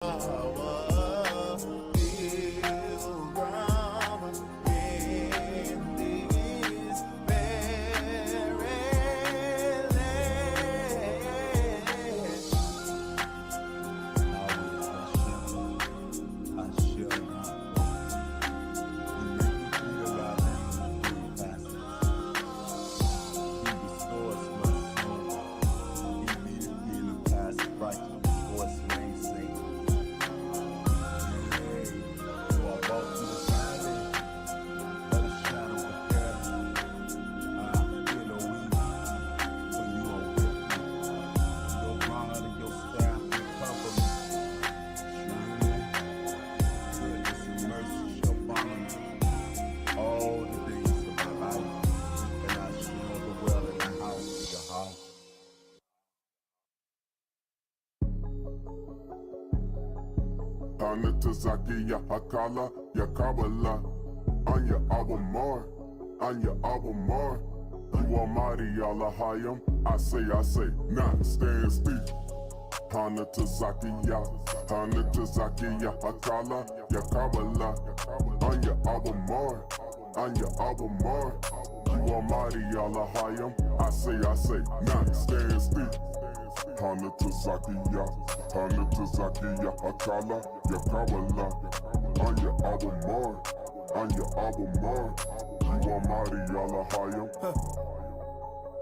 Power is around in this very Hanetazaki ya Hakala ya Kabbalah Anya Abamar Anya Abamar You Almighty Allahayim I say, not stand still Hanetazaki ya Hakala ya Kabbalah Anya Abamar Anya Abamar You Almighty Allahayim I say, not stand still Hanetazaki ya Hakala ya Kabbalah Anya Abamar You Almighty Allahayim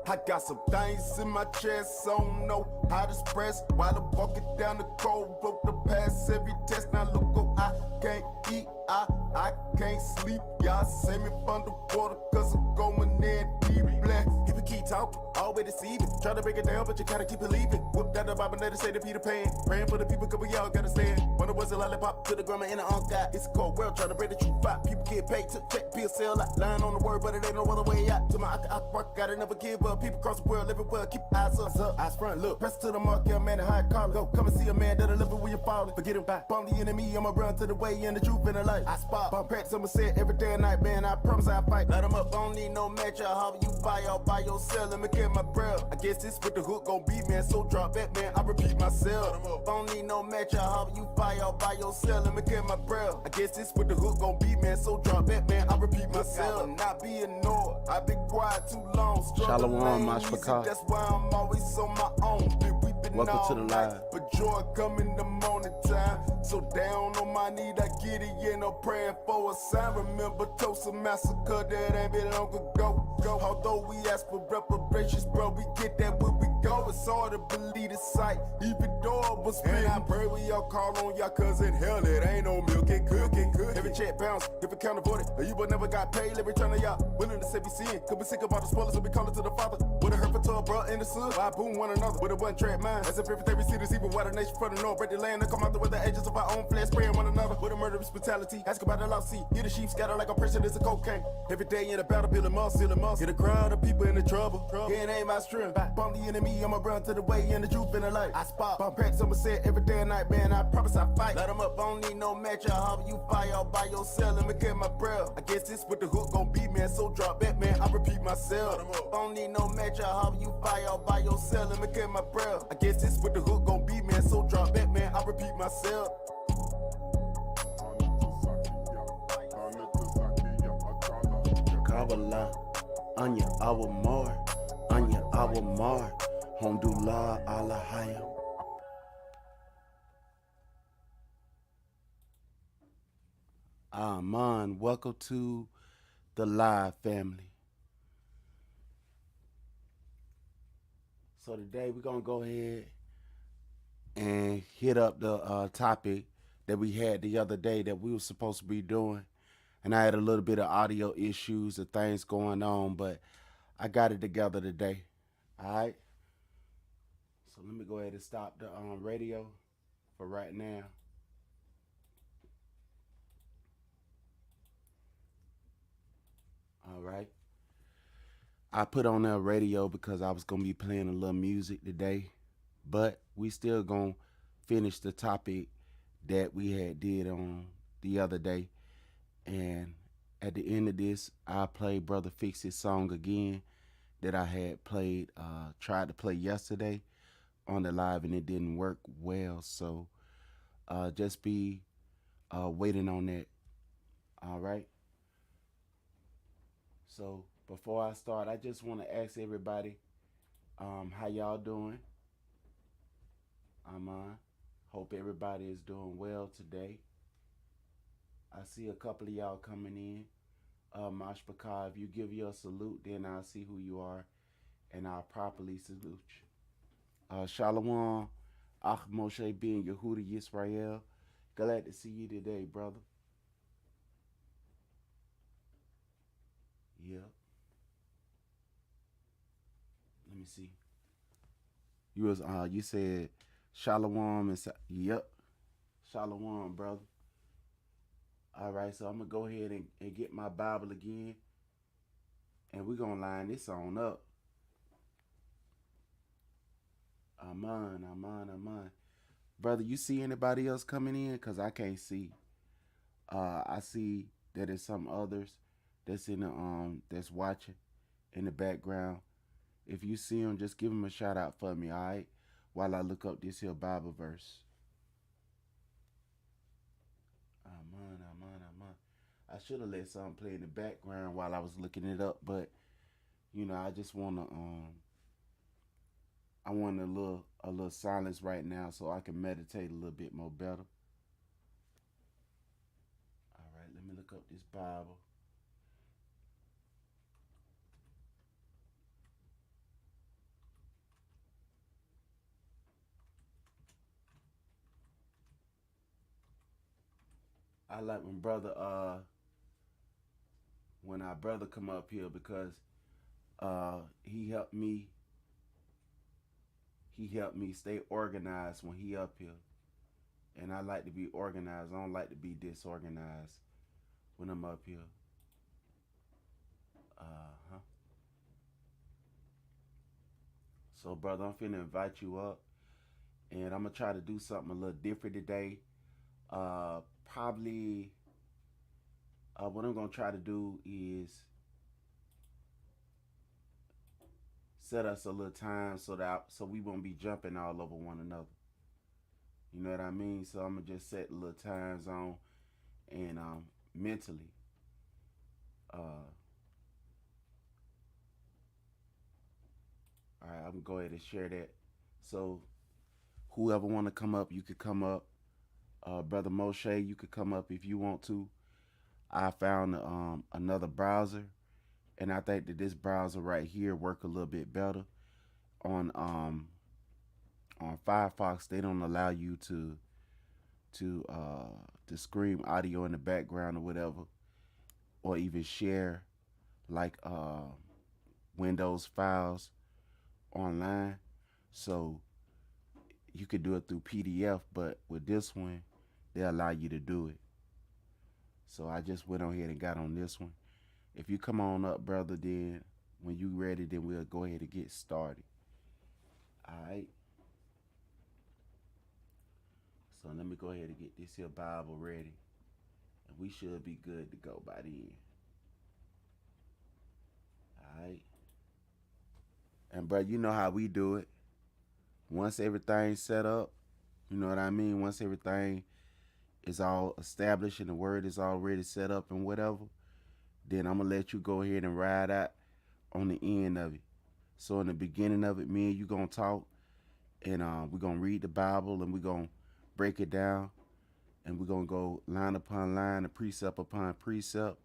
I got some things in my chest, so I don't know how to express. While I'm walking down the cold road to pass every test. Now look up, I can't eat, I can't sleep. Y'all send me from the water, cause I'm going in deep black. People keep talking, always deceiving. Try to break it down, but you gotta keep believing. Whoop down the Bible, let it say to Peter Pan. Praying for the people, couple y'all gotta stand. Wonder was a lollipop to the grandma and the uncle guy. It's a cold world, trying to break the truth out. People get paid to check, be a sell out. Lying on the word, but it ain't no other way out. To my I work, gotta never give up. People across the world, everywhere, keep eyes up, eyes front, look. Press to the mark, yeah, man, and high collar. Go, come and see a man that'll live it when you're falling. Forget him, bye. Bomb the enemy, I'ma run to the way and the truth and the light. I spot, bomb packs, I'ma say it every day and night, man, I promise I fight. Light 'em up, I don't need no match, how you buy all by yourself, let me get my breath. I guess this with the hook gon' be, man, so drop that, man, I repeat myself. I don't need no match, how you buy all by yourself, let me get my breath. I guess this with the hook gon' be, man, so drop that, man, I repeat myself. I will not be ignored, I've been quiet too long. Shalom, Mashpaka. That's why I'm always on my own. Been weeping Welcome all to the night, live. but joy come in the morning time. So down on my knee, I get it, yeah, no praying for a sign. Remember Tulsa Massacre, that ain't been long ago. Although we ask for reparations, bro, we get that when we go. It's hard to believe the sight, even though it was real. And I pray we all call on y'all, cause in hell it ain't no milk and cooking. Every check bounce, if it count avoided, or you will never got paid, every turn of y'all willing to say we seeing. Could be sick about the spoilers, so we call it to the Father. With a hurt for 12, bro, in the sun. Why boom one another with a one-track mind? As if everything we see is evil, why the nation from the north break the land and come out with the agents of our own flesh, spraying one another with a murderous brutality. Ask about the lost sea, hear the sheep scatter like a person is a cocaine. Every day in the battle, building muscle, sealing muscle. Get a crowd of people in the trouble. Yeah, it ain't my strength. Bomb the enemy, I'ma run to the way and the truth and the light. I spot, bomb packs, I'ma say it every day and night, man. I promise I fight. Light 'em up, I don't need no match. How you fight all by yourself? Let me get my breath. I guess this with the hook gon' be, man. So drop that, man. I repeat myself. I don't need no match. How you fight all by yourself? Let me get my breath. I guess this with the hook gon' be, man. So drop that, man. I repeat myself. Kabbalah, Anya Abamar, Hamdulillah Allahayim. Aman, welcome to the live family. So today we're gonna go ahead and hit up the topic that we had the other day that we were supposed to be doing. And I had a little bit of audio issues and things going on, but I got it together today. All right. So let me go ahead and stop the radio for right now. All right. I put on the radio because I was going to be playing a little music today, but we still going to finish the topic that we had did on the other day. And at the end of this, I'll play Brother Fix's song again that I had played, tried to play yesterday on the live, and it didn't work well. So just be waiting on that. All right. So before I start, I just want to ask everybody, how y'all doing? I'm hope everybody is doing well today. I see a couple of y'all coming in. Mashpaka, if you give your salute, then I'll see who you are and I'll properly salute you. Shalom, Ach Moshe ben Yehuda Yisrael. Glad to see you today, brother. Yep. Let me see. You said Shalom and yep. Shalom, brother. All right, so I'm gonna go ahead and get my Bible again, and we're gonna line this on up. Aman, aman, aman. Brother, you see anybody else coming in? Cause I can't see. I see that there's some others that's in the that's watching in the background. If you see them, just give them a shout out for me, all right? While I look up this here Bible verse. Aman, aman, aman. I should have let something play in the background while I was looking it up, but I just wanna I want a little silence right now so I can meditate a little bit more better. All right, let me look up this Bible. I like when our brother come up here because he helped me stay organized when he up here. And I like to be organized. I don't like to be disorganized when I'm up here. Uh-huh. So brother, I'm finna invite you up and I'm gonna try to do something a little different today. Probably what I'm gonna try to do is set us a little time so we won't be jumping all over one another. You know what I mean? So I'm gonna just set a little time zone and mentally. Uh, all right, I'm gonna go ahead and share that. So whoever want to come up, you could come up. Brother Moshe, you could come up if you want to. I found another browser, and I think that this browser right here work a little bit better. On Firefox, they don't allow you to scream audio in the background or whatever, or even share like Windows files online. So you could do it through PDF, but with this one, they allow you to do it. So I just went on ahead and got on this one. If you come on up, brother, then when you ready, then we'll go ahead and get started. All right. So let me go ahead and get this here Bible ready. And we should be good to go by then. All right. And bro, you know how we do it. Once everything's set up, you know what I mean? Once everything is all established and the word is already set up and whatever, then I'm going to let you go ahead and ride out on the end of it. So in the beginning of it, me and you going to talk, and we're going to read the Bible, and we're going to break it down, and we're going to go line upon line and precept upon precept,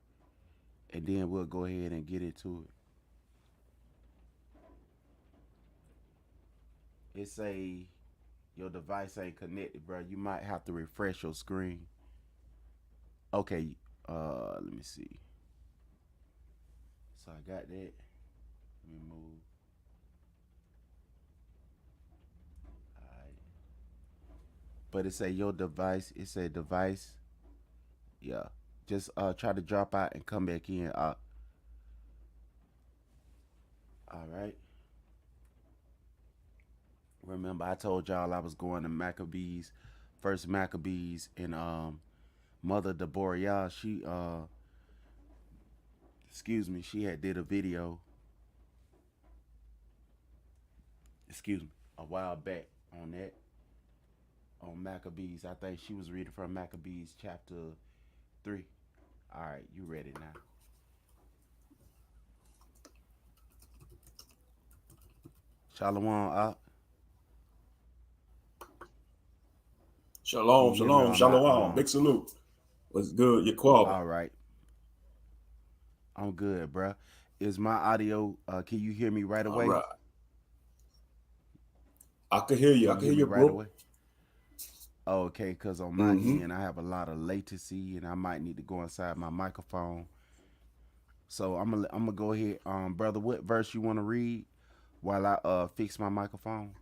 and then we'll go ahead and get into it. It say your device ain't connected, bro. You might have to refresh your screen. Okay, let me see. So I got that. Let me move. Alright. But it say your device. It say device. Yeah. Just try to drop out and come back in. Alright. Remember, I told y'all I was going to Maccabees, first Maccabees, and Mother Deborah, she she had did a video, a while back on that. on Maccabees. I think she was reading from Maccabees chapter 3. All right, you ready now? Shalom up. Can Shalom, you hear me shalom, on my shalom. Big salute. What's good? Your quality. All right. I'm good, bruh. Is my audio can you hear me right All away? right. I can hear you. I Can can you hear hear me you, right bro. away? Oh, okay, because on my Mm-hmm. end I have a lot of latency and I might need to go inside my microphone. So I'm gonna go ahead, brother. What verse you want to read while I fix my microphone?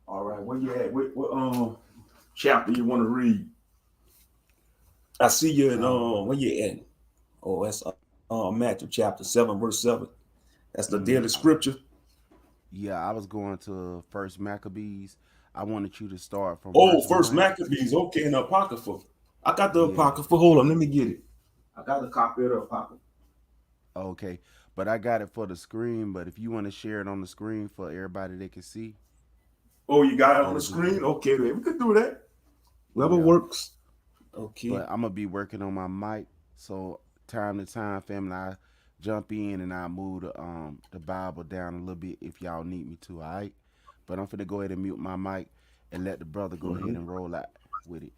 All right. Where you at? What chapter you want to read? I see you in Uh, where you at? Oh, that's Matthew chapter 7, verse 7. That's the daily all right. scripture. Yeah, I was going to First Maccabees. I wanted you to start from Oh, verse first 1. Maccabees. Okay, in the Apocrypha. I got the Yeah, Apocrypha. Hold on, let me get it. I got a copy of the Apocrypha. okay. But I got it for the screen. But if you want to share it on the screen for everybody that can see, Oh, you got it on the that'll be screen? good. Okay, we could do that. Whatever Yeah. works. But Okay. I'm gonna be working on my mic, so time to time, family, I jump in and I move the Bible down a little bit if y'all need me to. All right. But I'm finna go ahead and mute my mic and let the brother go ahead Mhm. and roll out with it.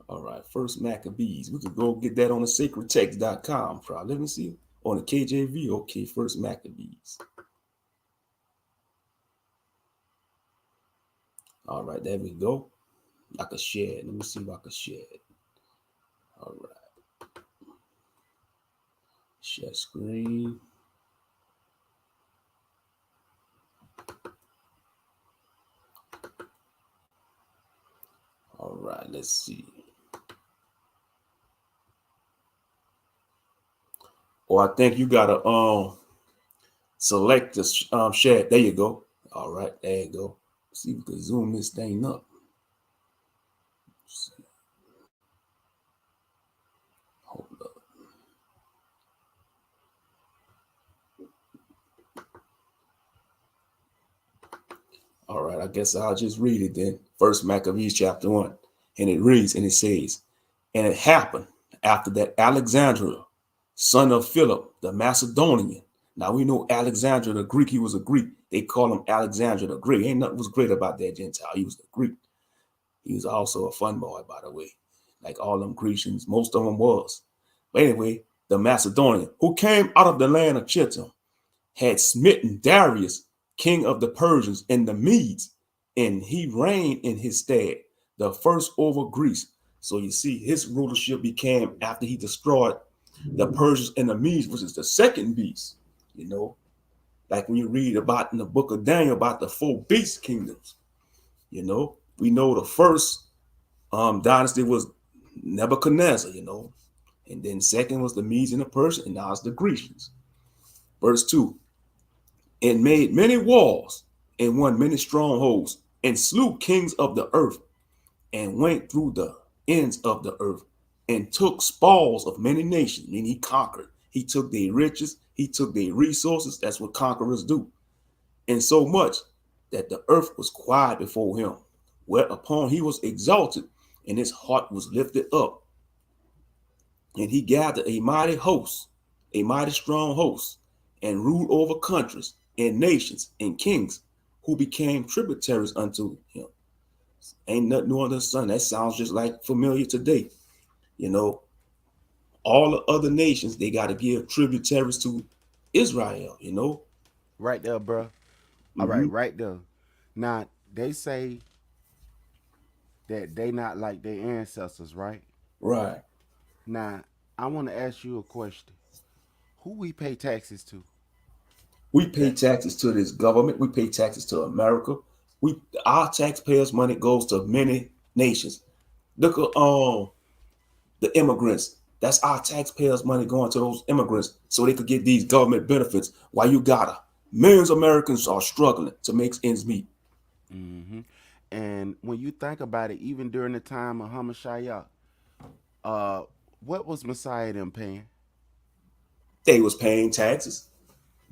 All right, first Maccabees. We could go get that on the sacredtext.com. Probably. Let me see. On the KJV. Okay, first Maccabees. All right, there we go. I can share it. Let me see if I can share it. All right. Share screen. All right, let's see. Oh, I think you gotta select the share. There you go. All right, there you go. See if we can zoom this thing up. Hold up. All right, I guess I'll just read it then. First Maccabees chapter 1. And it reads and it says, and it happened after that Alexander, son of Philip, the Macedonian. Now we know Alexander the Greek, he was a Greek. They call him Alexander the Great. Ain't nothing was great about that Gentile. He was the Greek. He was also a fun boy, by the way. Like all them Grecians, most of them was. But anyway, the Macedonian, who came out of the land of Chittim, had smitten Darius, king of the Persians and the Medes, and he reigned in his stead, the first over Greece. So you see, his rulership became after he destroyed the Persians and the Medes, which is the second beast. You know, like when you read about in the book of Daniel about the 4 beast kingdoms. You know, we know the first dynasty was Nebuchadnezzar. You know, and then second was the Medes and the Persians, and now it's the Grecians. Verse 2. And made many walls and won many strongholds and slew kings of the earth and went through the ends of the earth and took spoils of many nations. I mean, he conquered. He took their riches. He took their resources. That's what conquerors do. And so much that the earth was quiet before him, whereupon he was exalted and his heart was lifted up. And he gathered a mighty host, a mighty strong host, and ruled over countries and nations and kings who became tributaries unto him. Ain't nothing new under the sun. That sounds just like familiar today. You know, all the other nations, they got to give tributaries to Israel, you know. Right there, bro. All right, Mm-hmm. right there. Now they say that they not like their ancestors, right? Right. Now I want to ask you a question. Who we pay taxes to? We pay That taxes to this government. We pay taxes to America. Our taxpayers' money goes to many nations. Look at the immigrants. That's our taxpayers' money going to those immigrants so they could get these government benefits. While you gotta, millions of Americans are struggling to make ends meet. hmm And when you think about it, even during the time of Hamashiach, uh, what was Messiah them paying? They was paying taxes.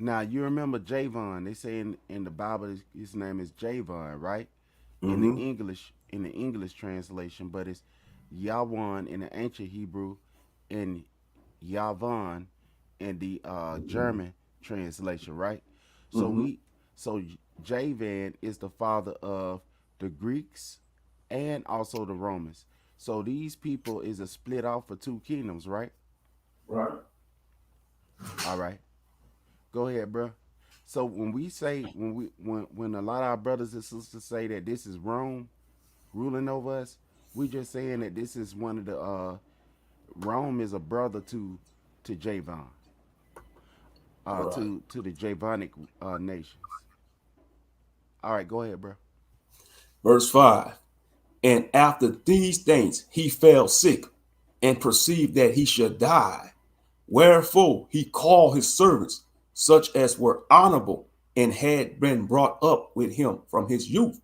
Now you remember Javon? They say in the Bible his name is Javon, right? Mm-hmm. In the English translation, but it's Yawon in the ancient Hebrew, and Yavon in the German translation, right? So Mm-hmm. we so Javan is the father of the Greeks and also the Romans. So these people is a split off for two kingdoms, right? Right. All right, go ahead, bro. So when we say when a lot of our brothers and sisters say that this is Rome ruling over us, we just saying that this is one of the Rome is a brother to Javon, Right. to the Javonic nations. All right, go ahead, bro. Verse 5. And after these things he fell sick and perceived that he should die. Wherefore he called his servants, such as were honorable and had been brought up with him from his youth,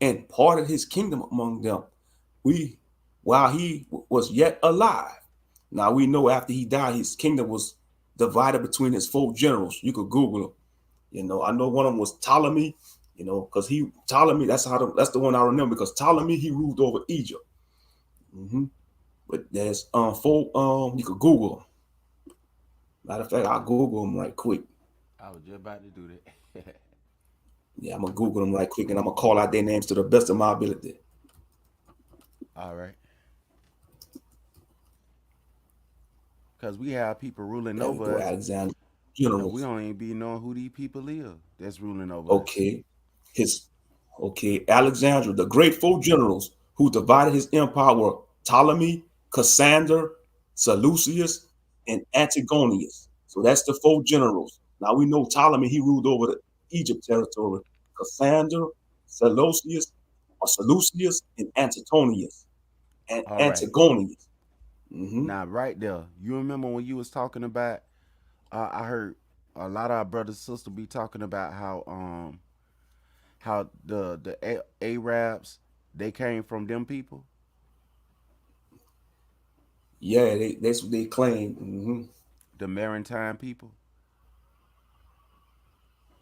and parted his kingdom among them. We, while he was yet alive. Now we know after he died, his kingdom was divided between his four generals. You could Google them. I know one of them was Ptolemy. Because Ptolemy. That's the one I remember because Ptolemy he ruled over Egypt. hmm But there's four. You could Google them. Matter of fact, I'll Google them right quick. I was just about to do that. Yeah, I'm gonna Google them right quick, and I'm gonna call out their names to the best of my ability. All right, because we have people ruling There we over go, us, Alexander and we generals. don't even be knowing who these people is that's ruling over us. Okay, his Alexander, the great four generals who divided his empire were Ptolemy, Cassander, Seleucus, and Antigonius. So that's the four generals. Now we know Ptolemy he ruled over the Egypt territory. Cassander, Seleucus, and Antonius and All right, Antigonius. hmm now right there, you remember when you was talking about? I heard a lot of our brothers and sisters be talking about how the Arabs they came from them people, Yeah, that's what they claim. the maritime people.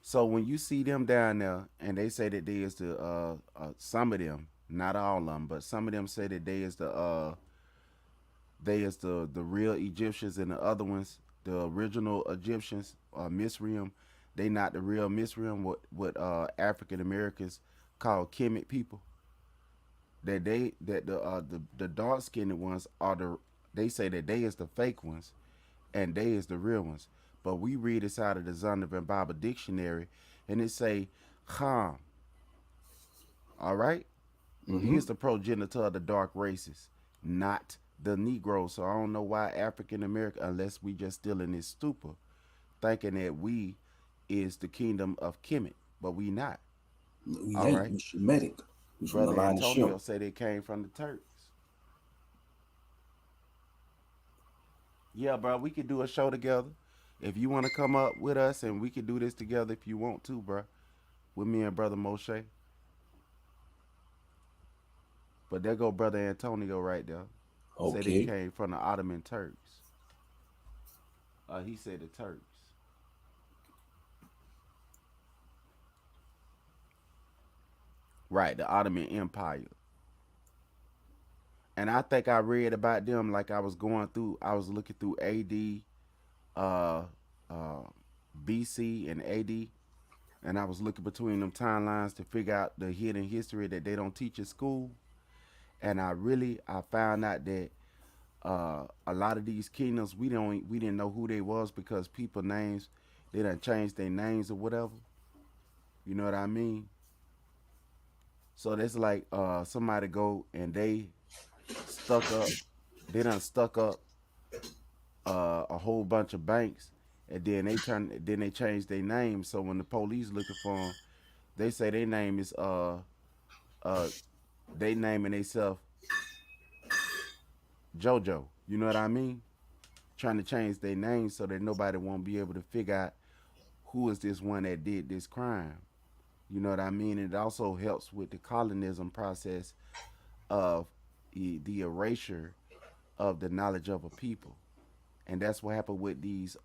So when you see them down there, and they say that they is the some of them, not all of them, but some of them say that they is the real Egyptians, and the other ones, the original Egyptians, Misraim, they not the real Misraim. What African Americans call Kemet people. The dark skinned ones are the they say that they is the fake ones and they is the real ones. But we read this out of the Zondervan Bible Dictionary, and it say Ham. All right, he hmm is the progenitor of the dark races, not the Negro. So I don't know why African American, unless we just still in this stupor, thinking that we is the kingdom of Kemet, but we not. We All ain't. right, We Shemitic. We from the brother line of Shem. Antonio said they came from the Turks. Yeah, bro, we could do a show together. If you want to come up with us, and we could do this together if you want to, bro, with me and brother Moshe. But there go brother Antonio right there. Said they Okay. came from the Ottoman Turks. He said the Turks. Right, the Ottoman Empire. And I think I read about them like I was going through. I was looking through AD, uh, uh, BC, and AD, and I was looking between them timelines to figure out the hidden history that they don't teach at school. And I found out that a lot of these kingdoms we didn't know who they was because people names they done changed their names or whatever. You know what I mean? So that's like somebody go and they stuck up. They done stuck up a whole bunch of banks, and then they changed their name. So when the police looking for them, they say their name is uh they naming themselves JoJo. You know what I mean? Trying to change their name so that nobody won't be able to figure out who is this one that did this crime. You know what I mean? It also helps with the colonism process of the erasure of the knowledge of a people, and that's what happened with these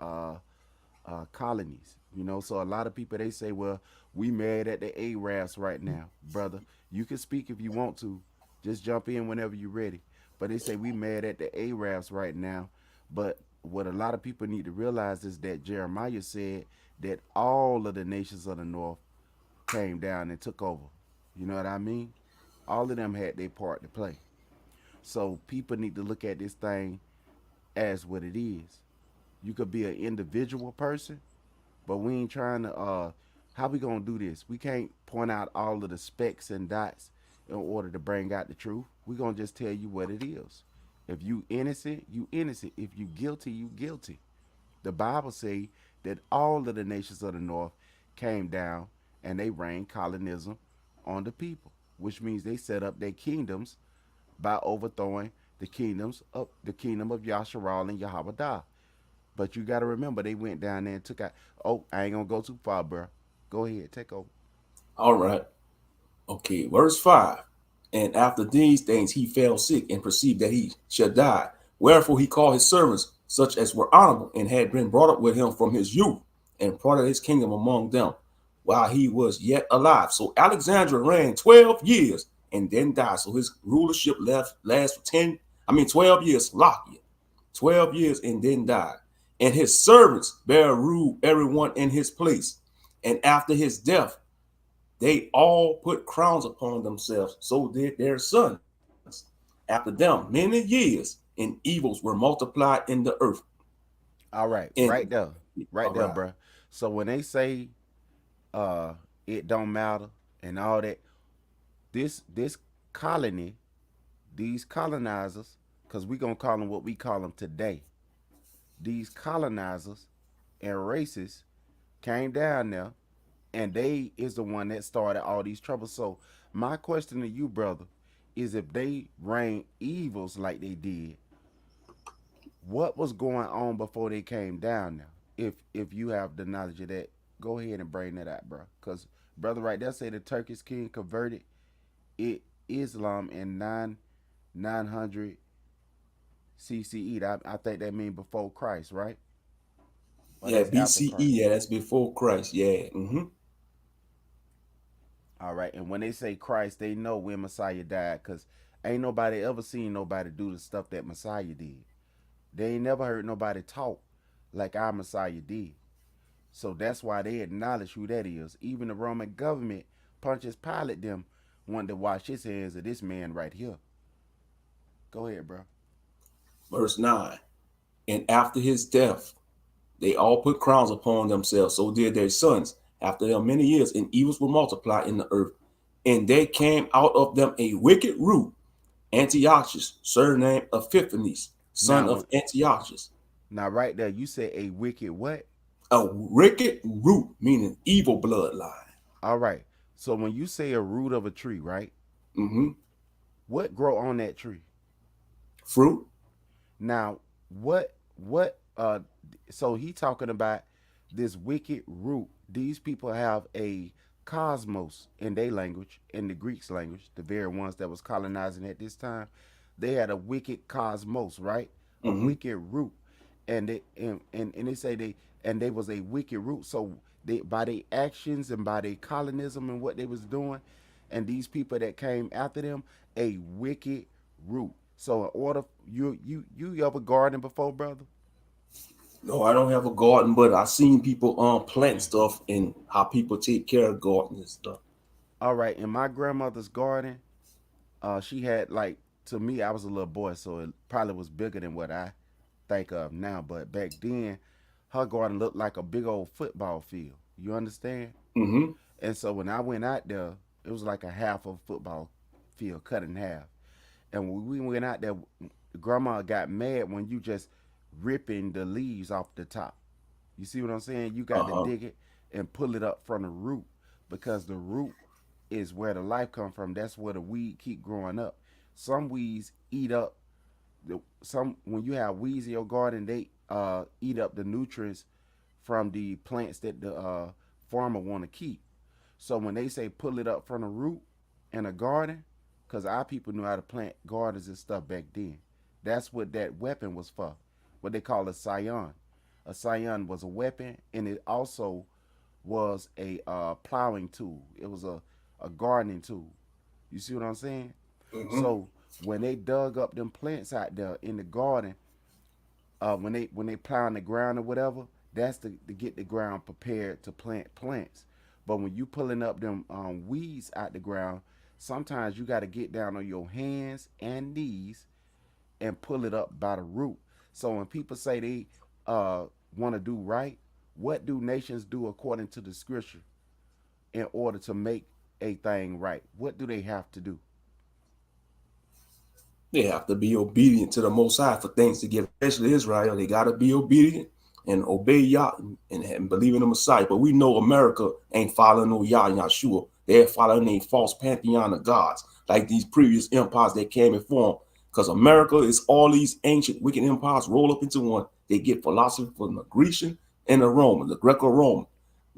colonies. You know, so a lot of people they say, well, we mad at the Arabs right now, brother. You can speak if you want to. Just jump in whenever you're ready. But they say we mad at the Arabs right now. But what a lot of people need to realize is that Jeremiah said that all of the nations of the north came down and took over. You know what I mean? All of them had their part to play. So people need to look at this thing as what it is. You could be an individual person, but we ain't trying to how we gonna do this? We can't point out all of the specks and dots in order to bring out the truth. We gonna just tell you what it is. If you innocent, you innocent. If you guilty, you guilty. The Bible say that all of the nations of the north came down and they reigned colonism on the people, which means they set up their kingdoms by overthrowing the kingdom of Yasharal and Yahweh. But you got to remember, they went down there and took out. Oh, I ain't gonna go too far, bro. Go ahead, take over. All right. Okay, verse 5. And after these things he fell sick and perceived that he should die. Wherefore he called his servants, such as were honorable, and had been brought up with him from his youth, and parted his kingdom among them, while he was yet alive. So Alexander reigned 12 years and then died. So his rulership last 12 years, Lakia, 12 years and then died. And his servants bare rule everyone in his place. And after his death, they all put crowns upon themselves. So did their sons. After them, many years, and evils were multiplied in the earth. All right, And right there, right all there, right. bro. So when they say it don't matter and all that, this colony, these colonizers, because we gonna call them what we call them today. These colonizers and racists came down there, and they is the one that started all these troubles. So my question to you, brother, is if they rain evils like they did, what was going on before they came down now? If you have the knowledge of that, go ahead and bring that out, bro. Because brother, right there say the Turkish king converted it Islam in 900 CCE. I think that mean before Christ, right? Or Yeah, that's after BCE. Christ. Yeah, that's before Christ. Yeah. All right, and when they say Christ, they know when Messiah died, cause ain't nobody ever seen nobody do the stuff that Messiah did. They ain't never heard nobody talk like our Messiah did. So that's why they acknowledge who that is. Even the Roman government, Pontius Pilate them, wanted to wash his hands of this man right here. Go ahead, bro. Verse 9. And after his death, they all put crowns upon themselves. So did their sons. After them many years, and evils were multiplied in the earth. And there came out of them a wicked root, Antiochus, surnamed Epiphanes, son Now, of Antiochus. now right there, you say a wicked what? A wicked root, meaning evil bloodline. All right. So when you say a root of a tree, right? Mm-hmm. What grow on that tree? Fruit. Now, what so he talking about this wicked root. These people have a cosmos in their language, in the Greek's language, the very ones that was colonizing at this time. They had a wicked cosmos, right? A Mm-hmm. wicked root. And they say they was a wicked root. So they by their actions and by their colonism and what they was doing, and these people that came after them, a wicked root. So in order you ever garden before, brother? No, I don't have a garden, but I've seen people plant stuff and how people take care of gardens and stuff. All right, in my grandmother's garden, she had like to me, I was a little boy, so it probably was bigger than what I think of now. But back then, her garden looked like a big old football field. You understand? Mm-hmm. And so when I went out there, it was like a half of a football field cut in half. And when we went out there, grandma got mad when you just ripping the leaves off the top. You see what I'm saying? You got to Uh-huh. dig it and pull it up from the root because the root is where the life come from. That's where the weed keep growing up. Some weeds eat up some when you have weeds in your garden, they eat up the nutrients from the plants that the farmer want to keep. So when they say pull it up from the root in a garden, because our people knew how to plant gardens and stuff back then. That's what that weapon was for. What they call a scion. A scion was a weapon, and it also was a plowing tool. It was a gardening tool. You see what I'm saying? Mm-hmm. So when they dug up them plants out there in the garden, when they plowing the ground or whatever, that's to get the ground prepared to plant plants. But when you pulling up them weeds out the ground, sometimes you got to get down on your hands and knees and pull it up by the root. So when people say they want to do right, what do nations do according to the scripture in order to make a thing right? What do they have to do? They have to be obedient to the Most High for things to get, especially Israel. They got to be obedient and obey Yah and believe in the Messiah. But we know America ain't following no Yah and Yahshua. They're following a false pantheon of gods, like these previous empires that came before them. Because America is all these ancient wicked empires roll up into one. They get philosophy from the Grecian and the Roman, the Greco-Roman.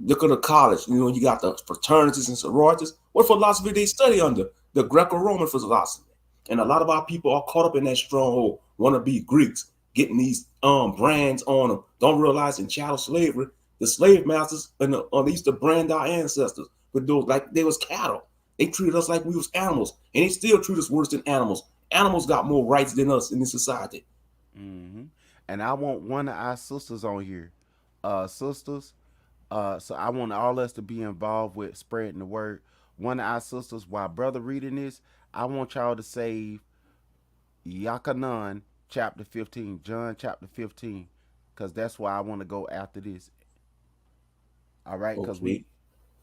Look at the college. You got the fraternities and sororities. What philosophy they study under? The Greco-Roman philosophy. And a lot of our people are caught up in that stronghold, want to be Greeks, getting these brands on them. Don't realize in chattel slavery, the slave masters and they used to brand our ancestors with those like they was cattle. They treated us like we was animals, and they still treat us worse than animals. Animals got more rights than us in this society. Mm-hmm. And I want one of our sisters on here, sisters. So I want all us to be involved with spreading the word. One of our sisters, while brother reading this, I want y'all to save Yakanan chapter 15, John chapter 15, because that's why I want to go after this. All right, because Okay.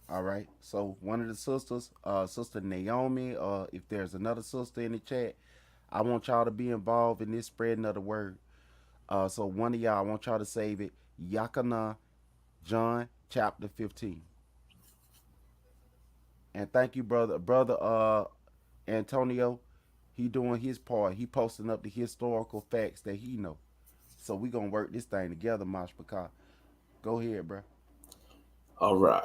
all right. So one of the sisters, Sister Naomi, or if there's another sister in the chat, I want y'all to be involved in this spreading of the word. So one of y'all, I want y'all to save it. Yakana, John chapter 15. And thank you, brother Antonio. He doing his part. He posting up the historical facts that he know. So we gonna work this thing together, Mashpaka. Go ahead, bro. All right.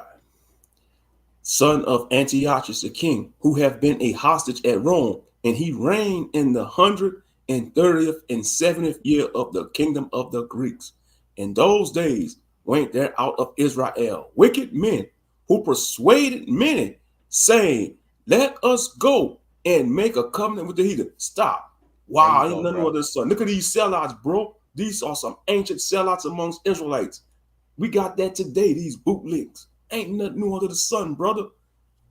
Son of Antiochus the king, who have been a hostage at Rome, and he reigned in the 130th and 70th year of the kingdom of the Greeks. In those days went there out of Israel wicked men who persuaded many, saying, let us go and make a covenant with the heathen. Stop. There you Wow, ain't go, none bro. of this. Look at these sellouts, bro. These are some ancient sellouts amongst Israelites. We got that today, these bootlegs. Ain't nothing new under the sun, brother.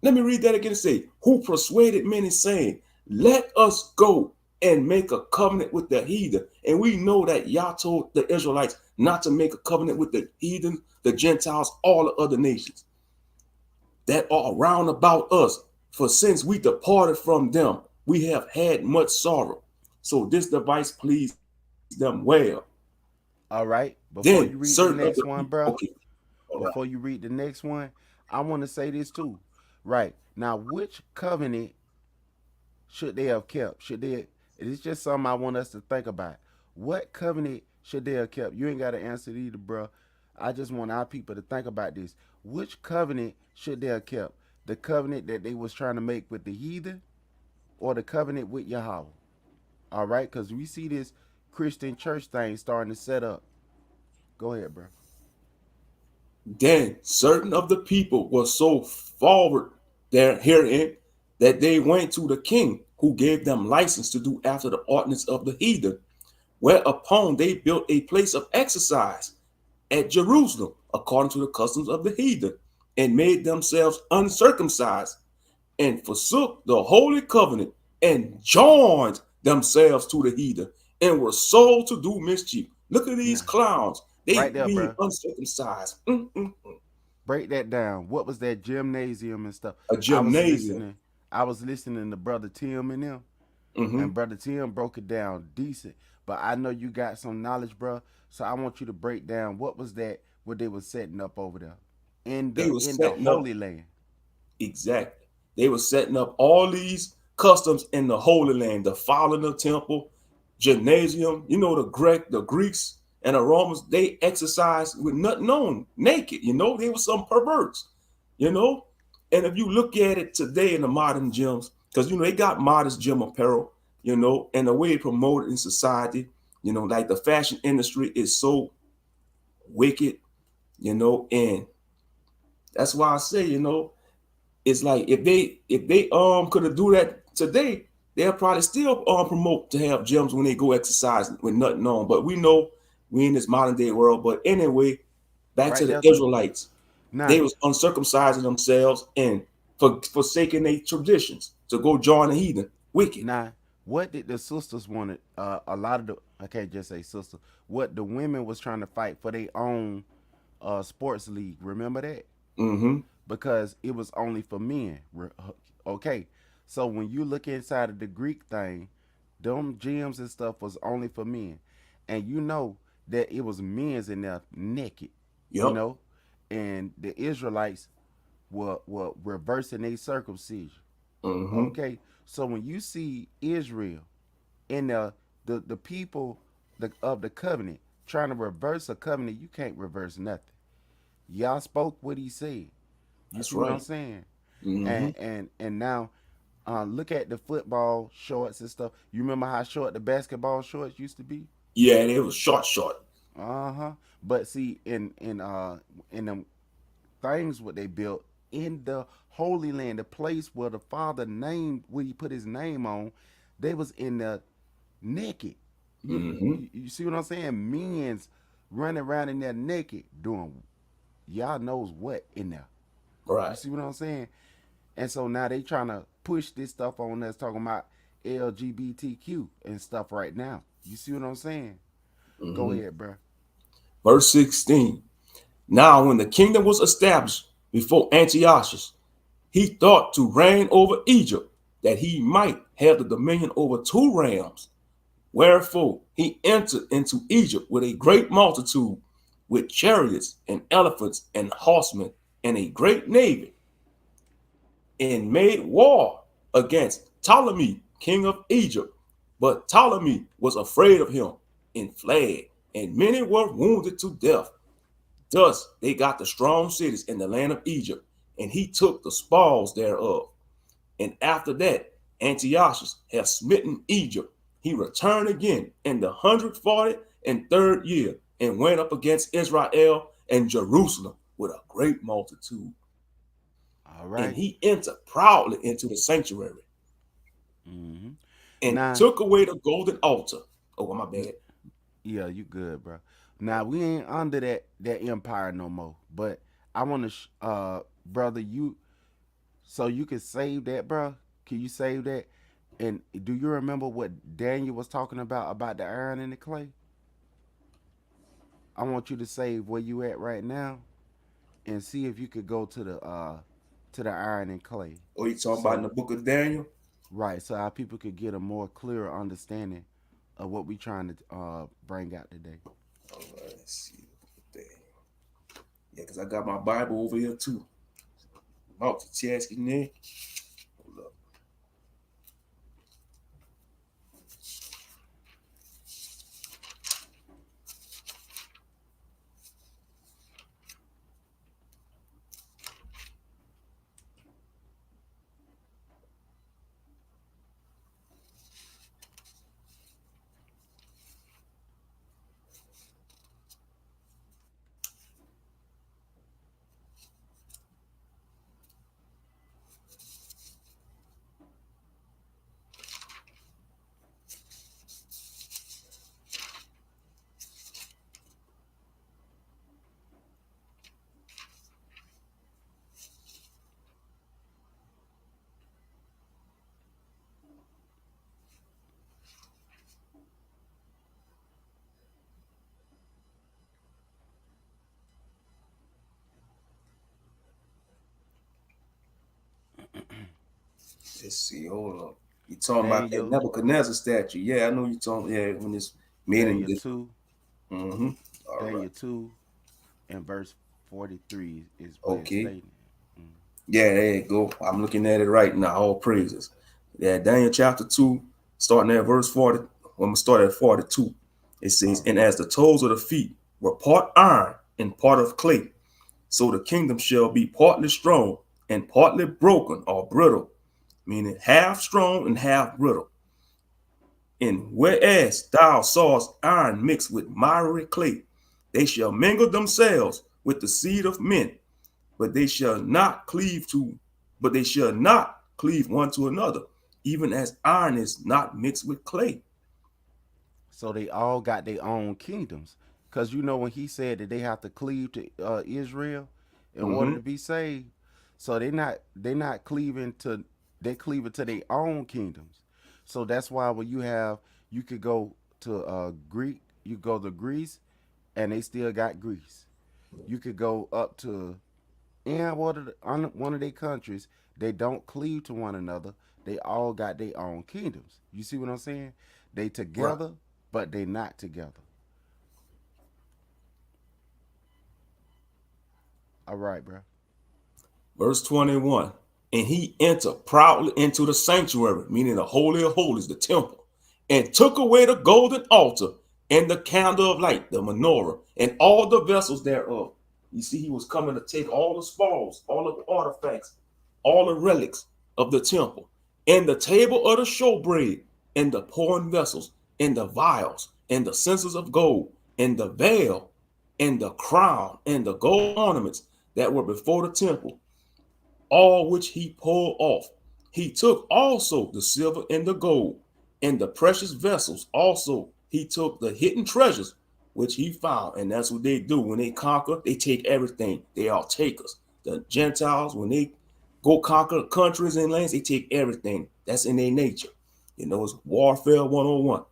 Let me read that again and say, who persuaded many saying, let us go and make a covenant with the heathen. And we know that Yah told the Israelites not to make a covenant with the heathen, the Gentiles, all the other nations that are round about us. For since we departed from them, we have had much sorrow. So this device pleased them well. All right. Before you Then read the certain of next the one, people, bro. okay, all right. Before you read the next one, I want to say this too. Right now, which covenant should they have kept? Should they? It's just something I want us to think about. What covenant should they have kept? You ain't got to answer it either, bro. I just want our people to think about this. Which covenant should they have kept? The covenant that they was trying to make with the heathen, or the covenant with Yahweh? All right, because we see this Christian church thing starting to set up. Go ahead, bro. Then certain of the people were so forward there herein that they went to the king, who gave them license to do after the ordinance of the heathen, whereupon they built a place of exercise at Jerusalem, according to the customs of the heathen, and made themselves uncircumcised, and forsook the holy covenant, and joined themselves to the heathen, and were sold to do mischief. Look at these Now, clowns. They right there, being bro. uncircumcised. Break that down. What was that gymnasium and stuff? A I was gymnasium. listening. I was listening to Brother Tim and them, and Brother Tim broke it down decent. But I know you got some knowledge, bro. So I want you to break down what was that what they were setting up over there in They the were in the setting up Holy Land. exactly. They were setting up all these customs in the Holy Land, the following the temple, gymnasium. You know, the Greeks and the Romans, they exercised with nothing on, naked. You know, they were some perverts. You know, and if you look at it today in the modern gyms, because they got modest gym apparel. And the way it promoted in society. Like the fashion industry is so wicked, you know, and that's why I say, you know, it's like if they could have do that today, they'll probably still promote to have gyms when they go exercise with nothing on. But we know we in this modern day world. But anyway, back to Right the there too. Israelites. Now, They was uncircumcising themselves and forsaking their traditions to go join the heathen. Wicked. now, what did the sisters wanted? A lot of the I can't just say sister. What the women was trying to fight for their own sports league. Remember that? Mm-hmm. Because it was only for men. Okay, so when you look inside of the Greek thing, them gyms and stuff was only for men, and you know that it was men's in there naked, you Yep. know, and the Israelites were reversing their circumcision. Mm-hmm. Okay, so when you see Israel and the people of the covenant trying to reverse a covenant, you can't reverse nothing. Y'all spoke what he said. You That's see what I'm right. saying? Mm-hmm. And now, look at the football shorts and stuff. You remember how short the basketball shorts used to be? Yeah, and it was short. Uh-huh. But see, in them things what they built in the Holy Land, the place where the Father named, where he put his name on, they was in the naked. Mm-hmm. You see what I'm saying? Men's running around in there naked doing y'all knows what in there. You Right. see what I'm saying? And so now they trying to push this stuff on us talking about LGBTQ and stuff right now. You see what I'm saying? Go Mm-hmm. ahead, bro. Verse 16. Now, when the kingdom was established before Antiochus, he thought to reign over Egypt, that he might have the dominion over 2 realms. Wherefore he entered into Egypt with a great multitude, with chariots and elephants and horsemen, and a great navy, and made war against Ptolemy, king of Egypt. But Ptolemy was afraid of him and fled, and many were wounded to death. Thus they got the strong cities in the land of Egypt, and he took the spoils thereof. And after that, Antiochus had smitten Egypt. He returned again in the 143rd year, and went up against Israel and Jerusalem with a great multitude. All And right. he entered proudly into the sanctuary Mm-hmm. and Now, took away the golden altar. Oh, my bad. yeah, you good, bro. Now we ain't under that empire no more. But I want to, brother, so you can save that, bro. Can you save that? And do you remember what Daniel was talking about the iron and the clay? I want you to save where you at right now and see if you could go to the iron and clay. Oh, you talking about in So the book of Daniel? right, so our people could get a more clearer understanding of what we trying to bring out today. All right, let's see. Yeah, because I got my Bible over here too. Multitasking there. Hold up. Let's see. Hold up. You talking about that Daniel, Nebuchadnezzar statue? Yeah, I know you talking. Yeah, when it's made in Daniel this. 2, Mm-hmm. All right. Daniel 2 and verse 43 is what it's Okay. stating. Yeah, there you go. I'm looking at it right now. All praises. Yeah, Daniel chapter 2, starting at verse 40. I'm gonna start at 42. It says, All "And right. as the toes of the feet were part iron and part of clay, so the kingdom shall be partly strong and partly broken or brittle, meaning half strong and half brittle. And whereas thou sawest iron mixed with miry clay, They shall mingle themselves with the seed of men, but they shall not cleave one to another, even as iron is not mixed with clay. So they all got their own kingdoms. Because you know when he said that they have to cleave to Israel in order Mm-hmm. to be saved, so they not cleaving to they cleaving to their own kingdoms. So that's why when you could go to Greek, you go to Greece, and they still got Greece. You could go up to one of their countries. They don't cleave to one another. They all got their own kingdoms. You see what I'm saying? They Right. together, but they not together. All right, bro. Verse 21. And he entered proudly into the sanctuary, meaning the holy of holies, the temple, and took away the golden altar and the candle of light, the menorah, and all the vessels thereof. You see, he was coming to take all the spoils, all of the artifacts, all the relics of the temple, and the table of the showbread, and the pouring vessels, and the vials, and the censers of gold, and the veil, and the crown, and the gold ornaments that were before the temple, all which he pulled off. He took also the silver and the gold, and the precious vessels. Also, he took the hidden treasures which he found. And that's what they do when they conquer, they take everything. They are takers. The Gentiles, when they go conquer countries and lands, they take everything. That's in their nature. You know, it's warfare 101.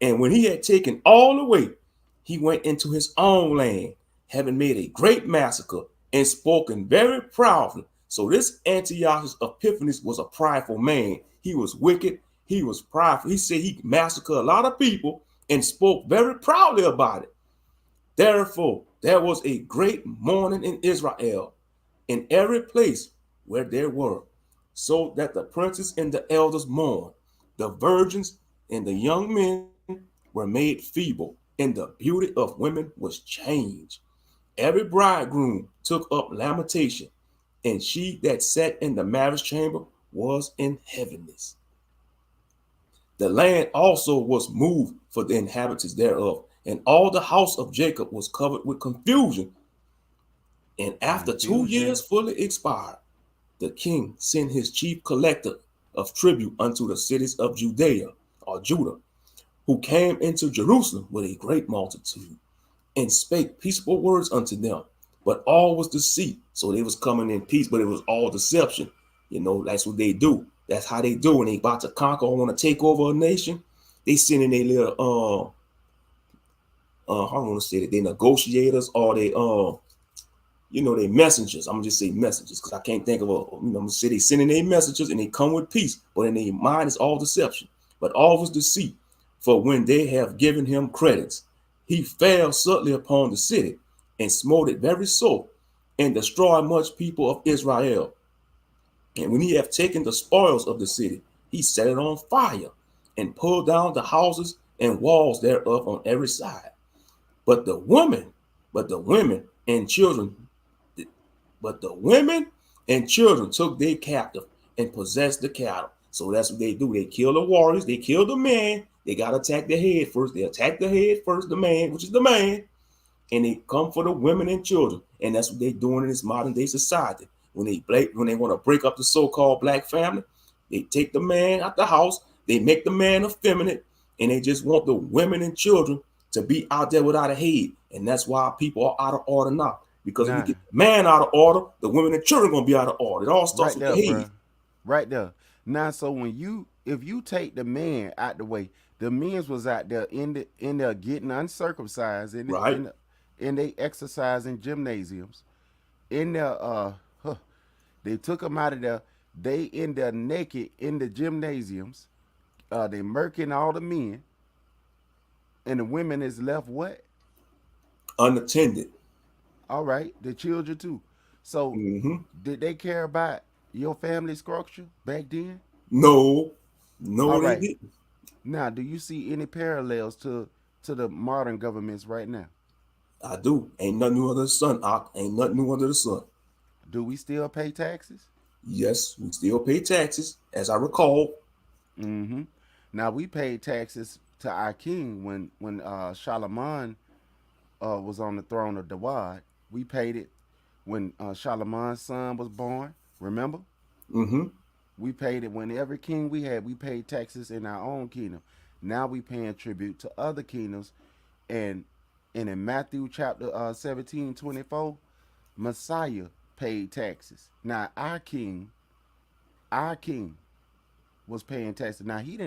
And when he had taken all away, he went into his own land, having made a great massacre and spoken very proudly. So this Antiochus Epiphanes was a prideful man. He was wicked. He was prideful. He said he massacred a lot of people and spoke very proudly about it. Therefore, there was a great mourning in Israel, in every place where there were, so that the princes and the elders mourned. The virgins and the young men were made feeble, and the beauty of women was changed. Every bridegroom took up lamentation, and she that sat in the marriage chamber was in heaviness. The land also was moved for the inhabitants thereof, and all the house of Jacob was covered with confusion. And after 2 years fully expired, the king sent his chief collector of tribute unto the cities of Judea or Judah, who came into Jerusalem with a great multitude, and spake peaceable words unto them. But all was deceit. So they was coming in peace, but it was all deception. You know, that's what they do. That's how they do when they about to conquer or want to take over a nation. They send in their little I don't want to say that they negotiators or they they messengers. I'm gonna just say messengers because I can't think of I'm gonna say they sending their messages and they come with peace, but in their mind is all deception. But all was deceit. For when they have given him credits, he fell suddenly upon the city and smote it very sore, and destroyed much people of Israel. And when he have taken the spoils of the city, he set it on fire, and pulled down the houses and walls thereof on every side. But the women and children, took they captive and possessed the cattle. So that's what they do. They kill the warriors, they kill the man. They gotta attack the head first. They attack the head first, the man, which is the man, and they come for the women and children. And that's what they're doing in this modern day society. When they want to break up the so-called black family, they take the man out the house, they make the man effeminate, and they just want the women and children to be out there without a head. And that's why people are out of order now. Because if we get the man out of order, the women and children gonna be out of order. It all starts with the head. Bro. Right there. Now, so if you take the man out the way, the men's was out there in there getting uncircumcised, in they exercising gymnasiums, in there they took them out of there. They in there naked in the gymnasiums. They murking all the men, and the women is left what? Unattended. All right, the children too. So did they care about your family structure back then? No, All they right. didn't. Now, do you see any parallels to the modern governments right now? I do. Ain't nothing new under the sun. Ain't nothing new under the sun. Do we still pay taxes? Yes, we still pay taxes, as I recall. Now we paid taxes to our king when Charlemagne was on the throne of Dawad. We paid it when Charlemagne's son was born. Remember? Mm-hmm. We paid it when every king we had. We paid taxes in our own kingdom. Now we paying tribute to other kingdoms. And in Matthew chapter 17:24, Messiah paid taxes. Now our king was paying taxes. Now he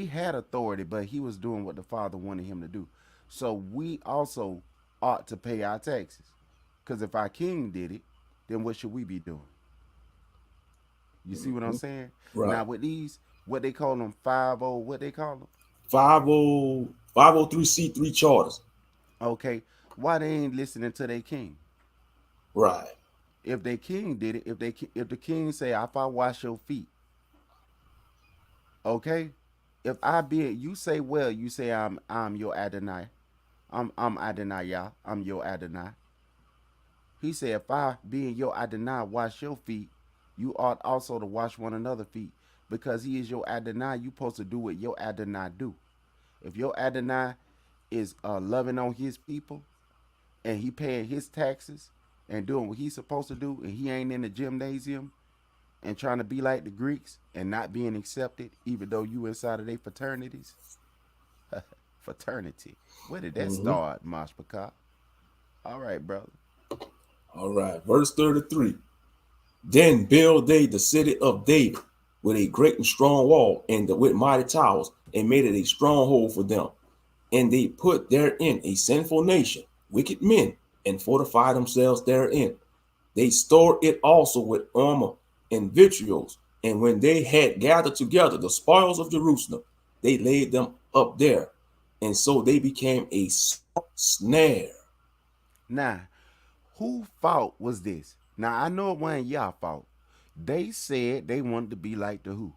had authority, but he was doing what the Father wanted him to do. So we also ought to pay our taxes. Because if our king did it, then what should we be doing? You see what I'm saying? Right. Now with these, what they call them, 50, what they call them? 503c3 charters. Okay, why they ain't listening to their king? Right. If their king did it, if the king say, if I wash your feet, okay, if I be you say, well, you say I'm your Adonai, I'm Adonai, I'm your Adonai. He said, if I being your Adonai wash your feet, you ought also to wash one another's feet, because he is your Adonai. You supposed to do what your Adonai do. If your Adonai is loving on his people, and he paying his taxes and doing what he's supposed to do, and he ain't in the gymnasium and trying to be like the Greeks and not being accepted, even though you inside of their fraternities. Fraternity. Where did that start, Mashpaka? All right, brother. All right. Verse 33. Then build they the city of David with a great and strong wall and with mighty towers, and made it a stronghold for them. And they put therein a sinful nation, wicked men, and fortified themselves therein. They stored it also with armor and victuals. And when they had gathered together the spoils of Jerusalem, they laid them up there. And so they became a snare. Now, whose fault was this? Now, I know it wasn't y'all fault. They said they wanted to be like the who?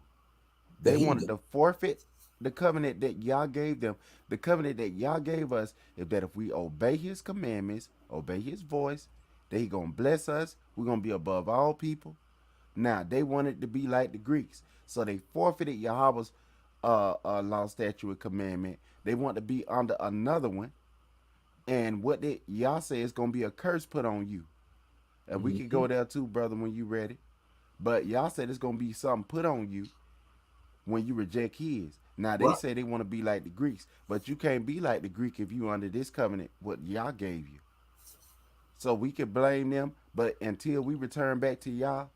They wanted to forfeit the covenant that y'all gave them. The covenant that y'all gave us is that if we obey his commandments, obey his voice, that he going to bless us. We're going to be above all people. Now, they wanted to be like the Greeks. So they forfeited Yahweh's law, statute, and commandment. They want to be under another one. And what y'all say is going to be a curse put on you. And we can go there too, brother, when you ready. But y'all said it's going to be something put on you when you reject his. Now, they say they want to be like the Greeks. But you can't be like the Greek if you under this covenant, what y'all gave you. So we can blame them. But until we return back to y'all,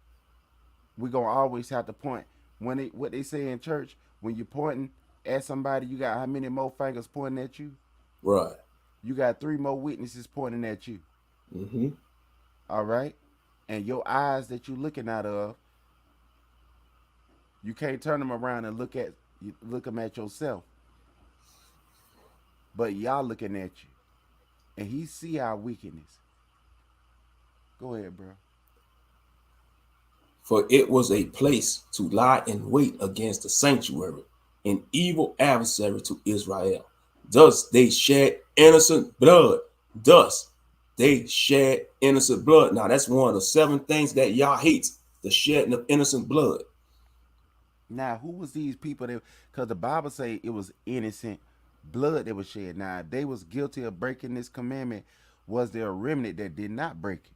we're going to always have to point. What they say in church, when you're pointing at somebody, you got how many more fingers pointing at you? Right. You got 3 more witnesses pointing at you. Mm-hmm. All right? And your eyes that you looking out of, you can't turn them around and look them at yourself. But y'all looking at you. And he see our wickedness. Go ahead, bro. For it was a place to lie in wait against the sanctuary, an evil adversary to Israel. Thus they shed innocent blood. Now that's one of the 7 things that Yah hates, the shedding of innocent blood. Now, who was these people? Because the Bible say it was innocent blood that was shed. Now, if they was guilty of breaking this commandment, was there a remnant that did not break it?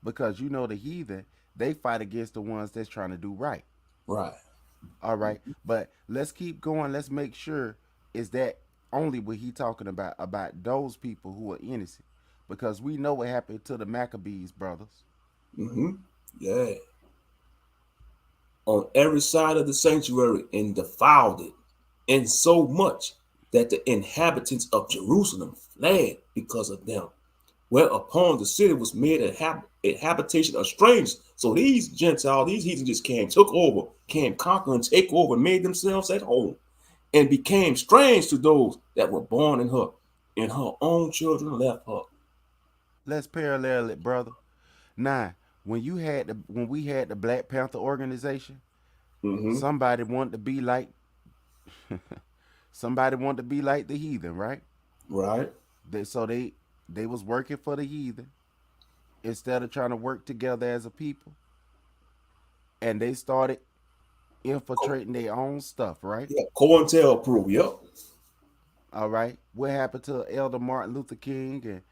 Because you know the heathen, they fight against the ones that's trying to do right. Right. All right. But let's keep going. Let's make sure is that only what he talking about those people who are innocent. Because we know what happened to the Maccabees, brothers. Mm-hmm. Yeah. On every side of the sanctuary and defiled it, and so much that the inhabitants of Jerusalem fled because of them. Whereupon the city was made a habitation of strangers. So these Gentiles, these heathens just came conquer and take over, made themselves at home, and became strange to those that were born in her, and her own children left her. Let's parallel it, brother. Now, when we had the Black Panther organization, somebody wanted to be like the heathen, right? Right. So they was working for the heathen instead of trying to work together as a people. And they started infiltrating their own stuff, right? Yeah, COINTELPRO, yep. All right. What happened to Elder Martin Luther King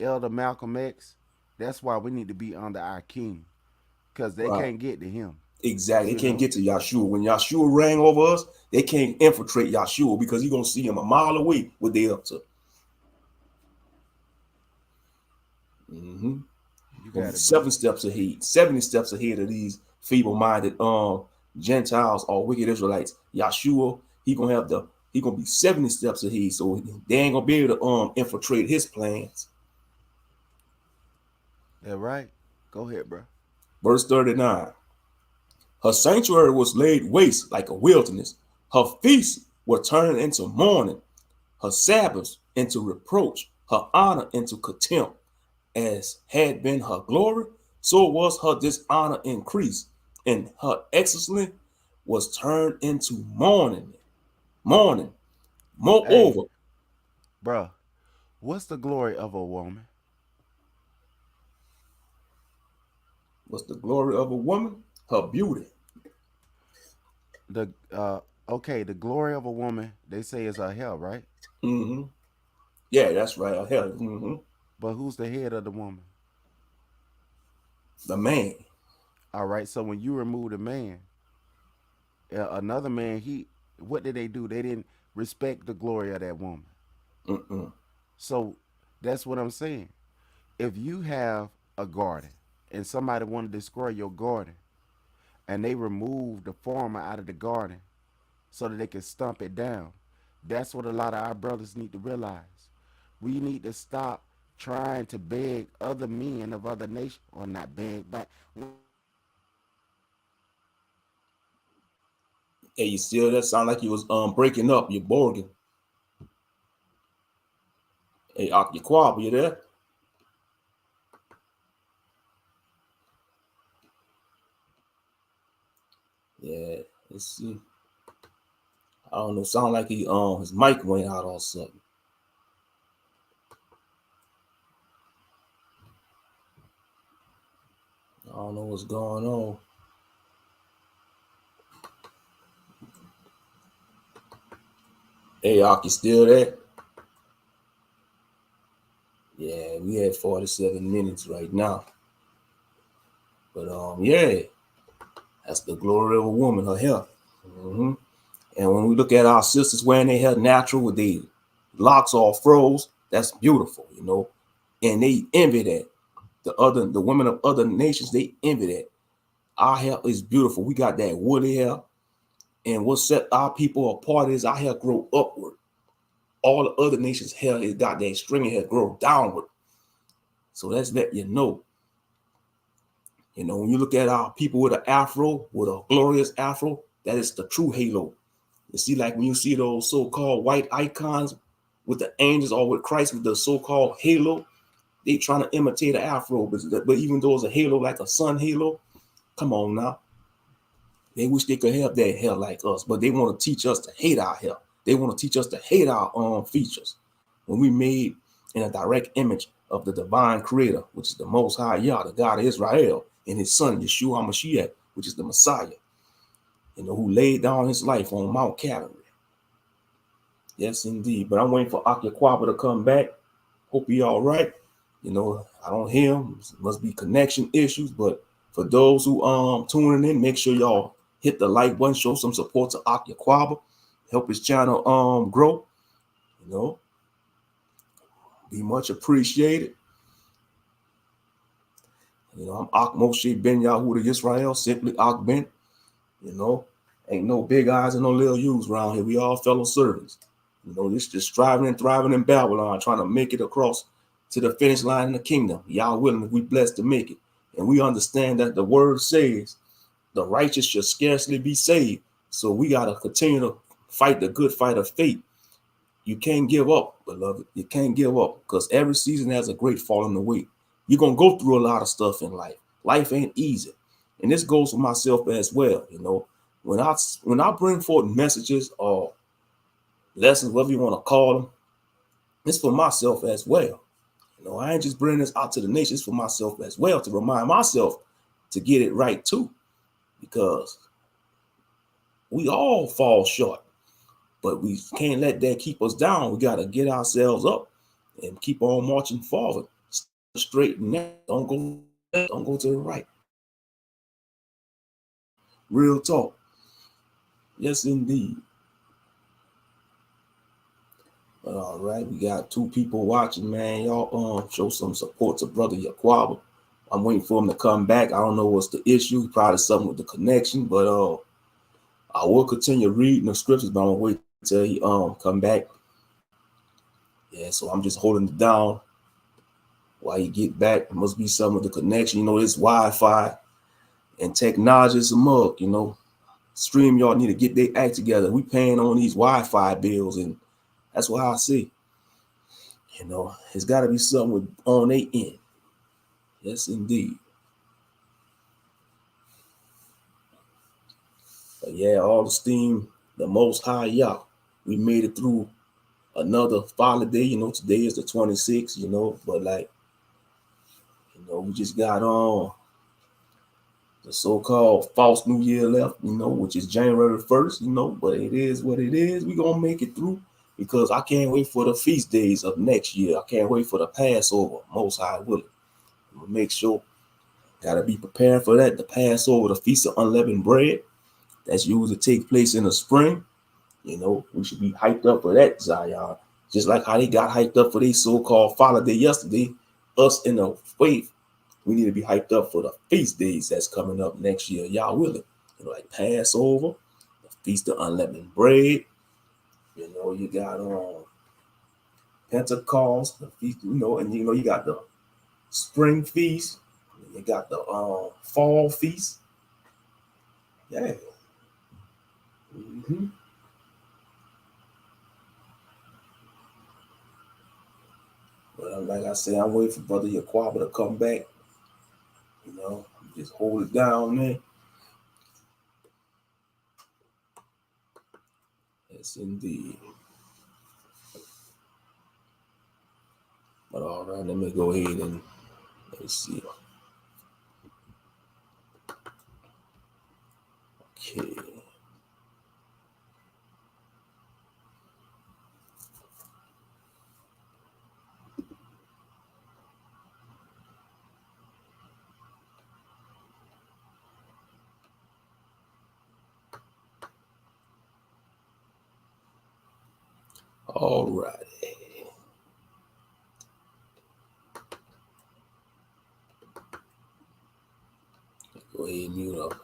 Elder Malcolm X, that's why we need to be under our king, because they Right. can't get to him. Exactly. They You can't know? get to Yahshua. When Yahshua rang over us, they can't infiltrate Yahshua because you're going to see him a mile away what they up to. Mm-hmm. You Gonna got be it, 7 bro. steps ahead, 70 steps ahead of these feeble-minded Gentiles or wicked Israelites. Yahshua, he gonna be 70 steps ahead, so they ain't gonna be able to infiltrate his plans. That right. Go ahead, bro. Verse 39. Her sanctuary was laid waste like a wilderness. Her feasts were turned into mourning, her Sabbaths into reproach, her honor into contempt. As had been her glory, so was her dishonor increased, and her excellency was turned into mourning. Mourning. Hey, Moreover, bro, what's the glory of a woman? was the glory of a woman? Her beauty. The okay, the glory of a woman, they say, is her hair, right? Mm-hmm. Yeah, that's right. Her hair. Mm-hmm. But who's the head of the woman? The man. All right. So when you remove the man, another man, what did they do? They didn't respect the glory of that woman. Mm-mm. So that's what I'm saying. If you have a garden and somebody want to destroy your garden, and they remove the farmer out of the garden so that they can stomp it down, that's what a lot of our brothers need to realize. We need to stop trying to beg other men of other nations, or not beg, but Hey, you still that sound like you was breaking up. You're Borging. Hey, Aquab, you there? Yeah, let's see. I don't know. Sound like he his mic went out or something. I don't know what's going on. Hey, Ak, you still there? Yeah, we had 47 minutes right now. But yeah, that's the glory of a woman, her hair. Mm-hmm. And when we look at our sisters wearing their hair natural with their locks all froze, that's beautiful, you know. And they envy that. The women of other nations, they envy that. Our hair is beautiful. We got that woolly hair. And what set our people apart is our hair grow upward. All the other nations' hair is got that stringy hair grow downward. So that's let you know. You know, when you look at our people with an afro, with a glorious afro, that is the true halo. You see, like when you see those so-called white icons with the angels or with Christ with the so-called halo, they trying to imitate an afro, but even though it's a halo like a sun halo, come on now. They wish they could have that hair like us, but they want to teach us to hate our hair. They want to teach us to hate our features. When we made in a direct image of the divine creator, which is the Most High Yah, the God of Israel, and his son, Yeshua HaMashiach, which is the Messiah, you know, who laid down his life on Mount Calvary. Yes, indeed. But I'm waiting for Akiaquaba to come back. Hope he all right. You know, I don't hear him. Must be connection issues. But for those who tuning in, make sure y'all hit the like button, show some support to Akiaquaba, help his channel grow. You know, be much appreciated. You know, I'm Ak Moshe Ben Yahuda Yisrael, simply Ak Ben. You know, ain't no big eyes and no little U's around here. We all fellow servants. You know, this just striving and thriving in Babylon, trying to make it across to the finish line in the kingdom. Y'all willing, if we blessed to make it. And we understand that the word says the righteous shall scarcely be saved. So we got to continue to fight the good fight of faith. You can't give up, beloved. You can't give up because every season has a great falling away. You're going to go through a lot of stuff in life. Life ain't easy. And this goes for myself as well. You know, when I bring forth messages or lessons, whatever you want to call them, it's for myself as well. You know, I ain't just bringing this out to the nation. It's for myself as well, to remind myself to get it right too, because we all fall short, but we can't let that keep us down. We got to get ourselves up and keep on marching forward, straight and narrow. Don't go left, don't go to the right. Real talk. Yes, indeed. But all right, we got 2 people watching, man. Y'all show some support to Brother Yaquaba. I'm waiting for him to come back. I don't know what's the issue. Probably something with the connection, but I will continue reading the scriptures, but I'm gonna wait till he come back. Yeah, so I'm just holding it down while he get back. It must be something with the connection. You know, this Wi-Fi and technology is a mug, you know. StreamYard need to get their act together. We paying on these Wi-Fi bills, and that's what I see. You know, it's got to be something with on their end. Yes, indeed. But yeah, all the steam, the Most High Yah. We made it through another holiday. You know, today is the 26th. You know, but like, you know, we just got on the so-called false New Year left. You know, which is January 1st. You know, but it is what it is. We gonna make it through because I can't wait for the feast days of next year. I can't wait for the Passover. Most High willing. I'm gonna make sure. Gotta be prepared for that. The Passover, the Feast of Unleavened Bread. That's usually take place in the spring. You know, we should be hyped up for that, Zion. Just like how they got hyped up for their so-called holiday yesterday. Us in the faith, we need to be hyped up for the feast days that's coming up next year. Y'all willing? You know, like Passover, the Feast of Unleavened Bread. You know, you got Pentecost, the feast. You know, and you know you got the spring feast. You got the fall feast. Yeah. Mm-hmm. But like I said, I'm waiting for Brother Yaquaba to come back. You know, just hold it down, man. Yes, indeed. But all right, let me go ahead and let's see. Okay. All right. Go ahead and mute up.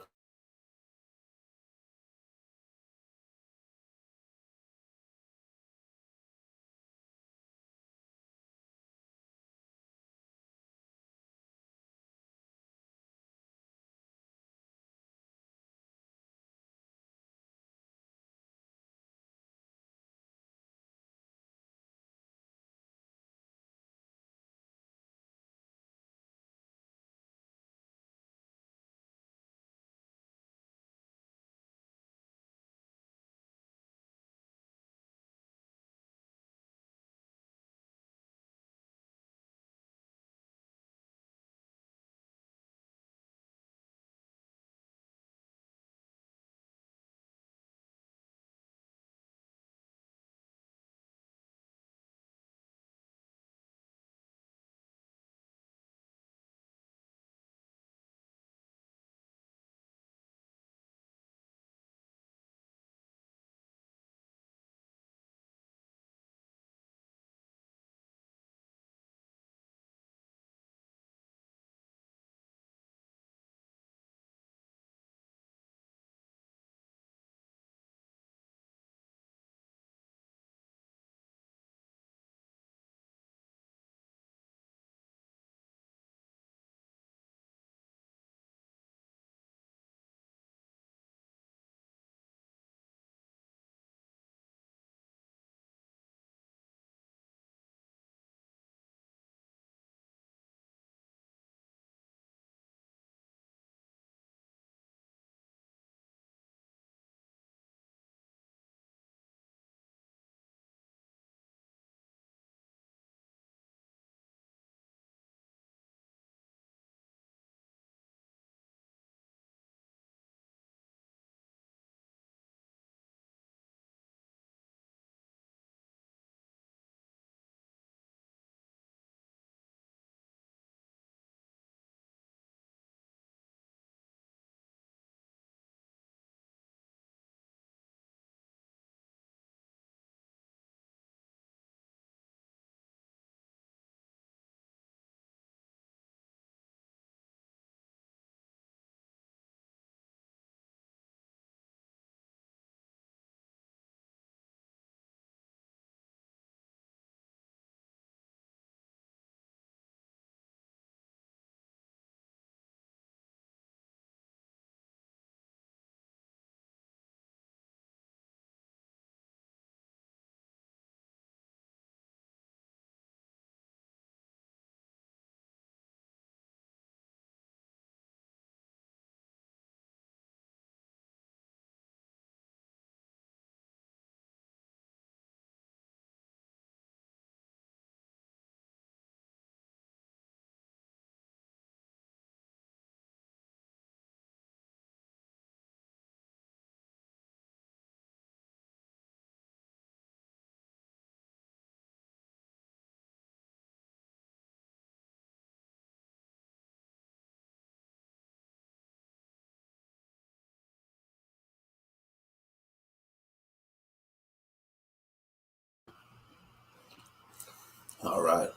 All right.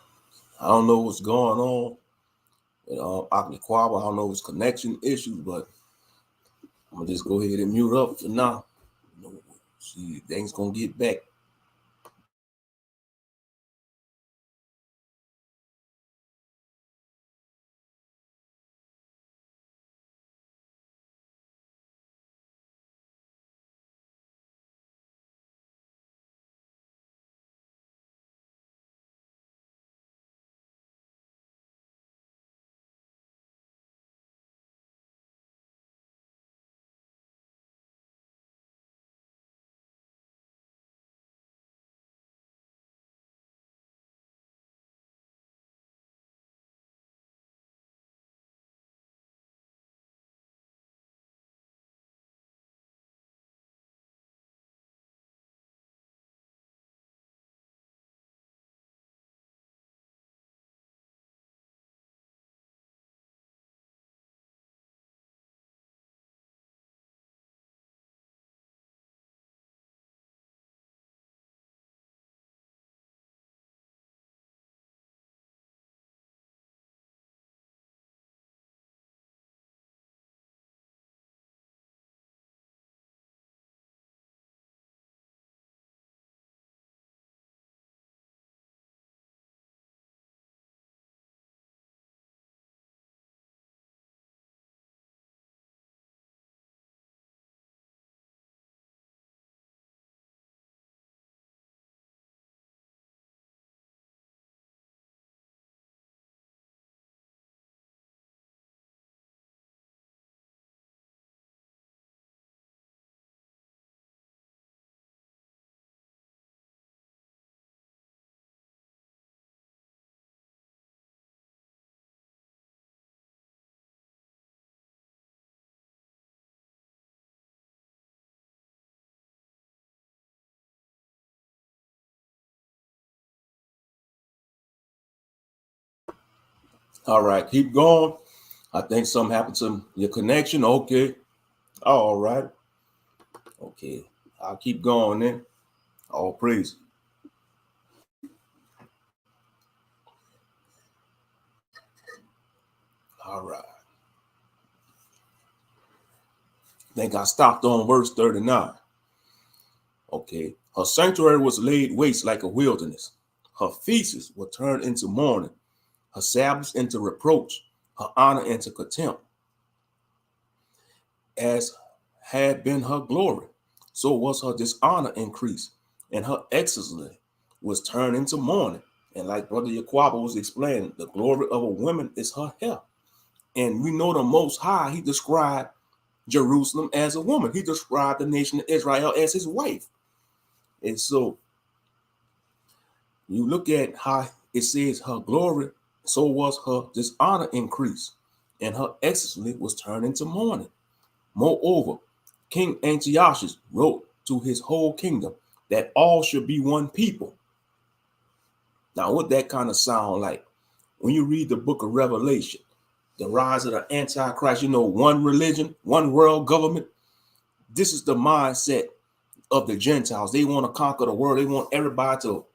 I don't know what's going on with Akliquaba. I don't know if it's connection issues, but I'm gonna just go ahead and mute up for now. See, things gonna get back. All right, keep going. I think something happened to your connection. Okay. All right. Okay. I'll keep going then. All praise. All right. I think I stopped on verse 39. Okay. Her sanctuary was laid waste like a wilderness. Her feasts were turned into mourning, her Sabbaths into reproach, her honor into contempt. As had been her glory, so was her dishonor increased, and her excellency was turned into mourning. And like Brother Yaquaba was explaining, the glory of a woman is her hair. And we know the Most High, he described Jerusalem as a woman. He described the nation of Israel as his wife. And so you look at how it says her glory, so was her dishonor increased, and her excellency was turned into mourning. Moreover, King Antiochus wrote to his whole kingdom that all should be one people. Now, what that kind of sound like? When you read the book of Revelation, the rise of the Antichrist, one religion, one world government. This is the mindset of the Gentiles. They want to conquer the world. They want everybody to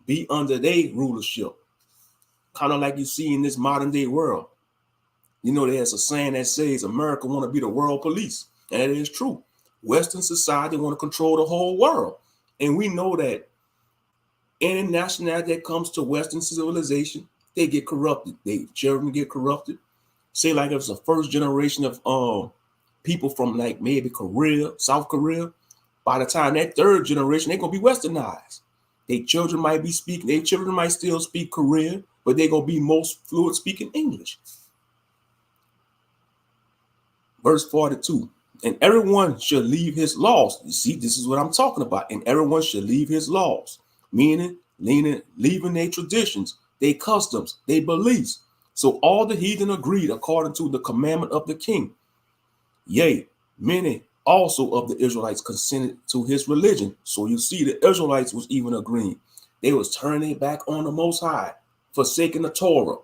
be under their rulership, kind of like you see in this modern day world. There's a saying that says America want to be the world police, and it is true. Western society want to control the whole world, and we know that any nationality that comes to Western civilization, they get corrupted. Their children get corrupted. Say like it's a first generation of people from like maybe Korea, South Korea. By the time that third generation, they're gonna be westernized. Their children might be speaking. Their children might still speak Korean, but they're gonna be most fluent speaking English. Verse 42, and everyone should leave his laws. You see, this is what I'm talking about. And everyone should leave his laws, meaning leaving their traditions, their customs, their beliefs. So all the heathen agreed according to the commandment of the king. Yea, many also of the Israelites consented to his religion. So you see, the Israelites was even agreeing. They was turning back on the Most High, forsaking the Torah,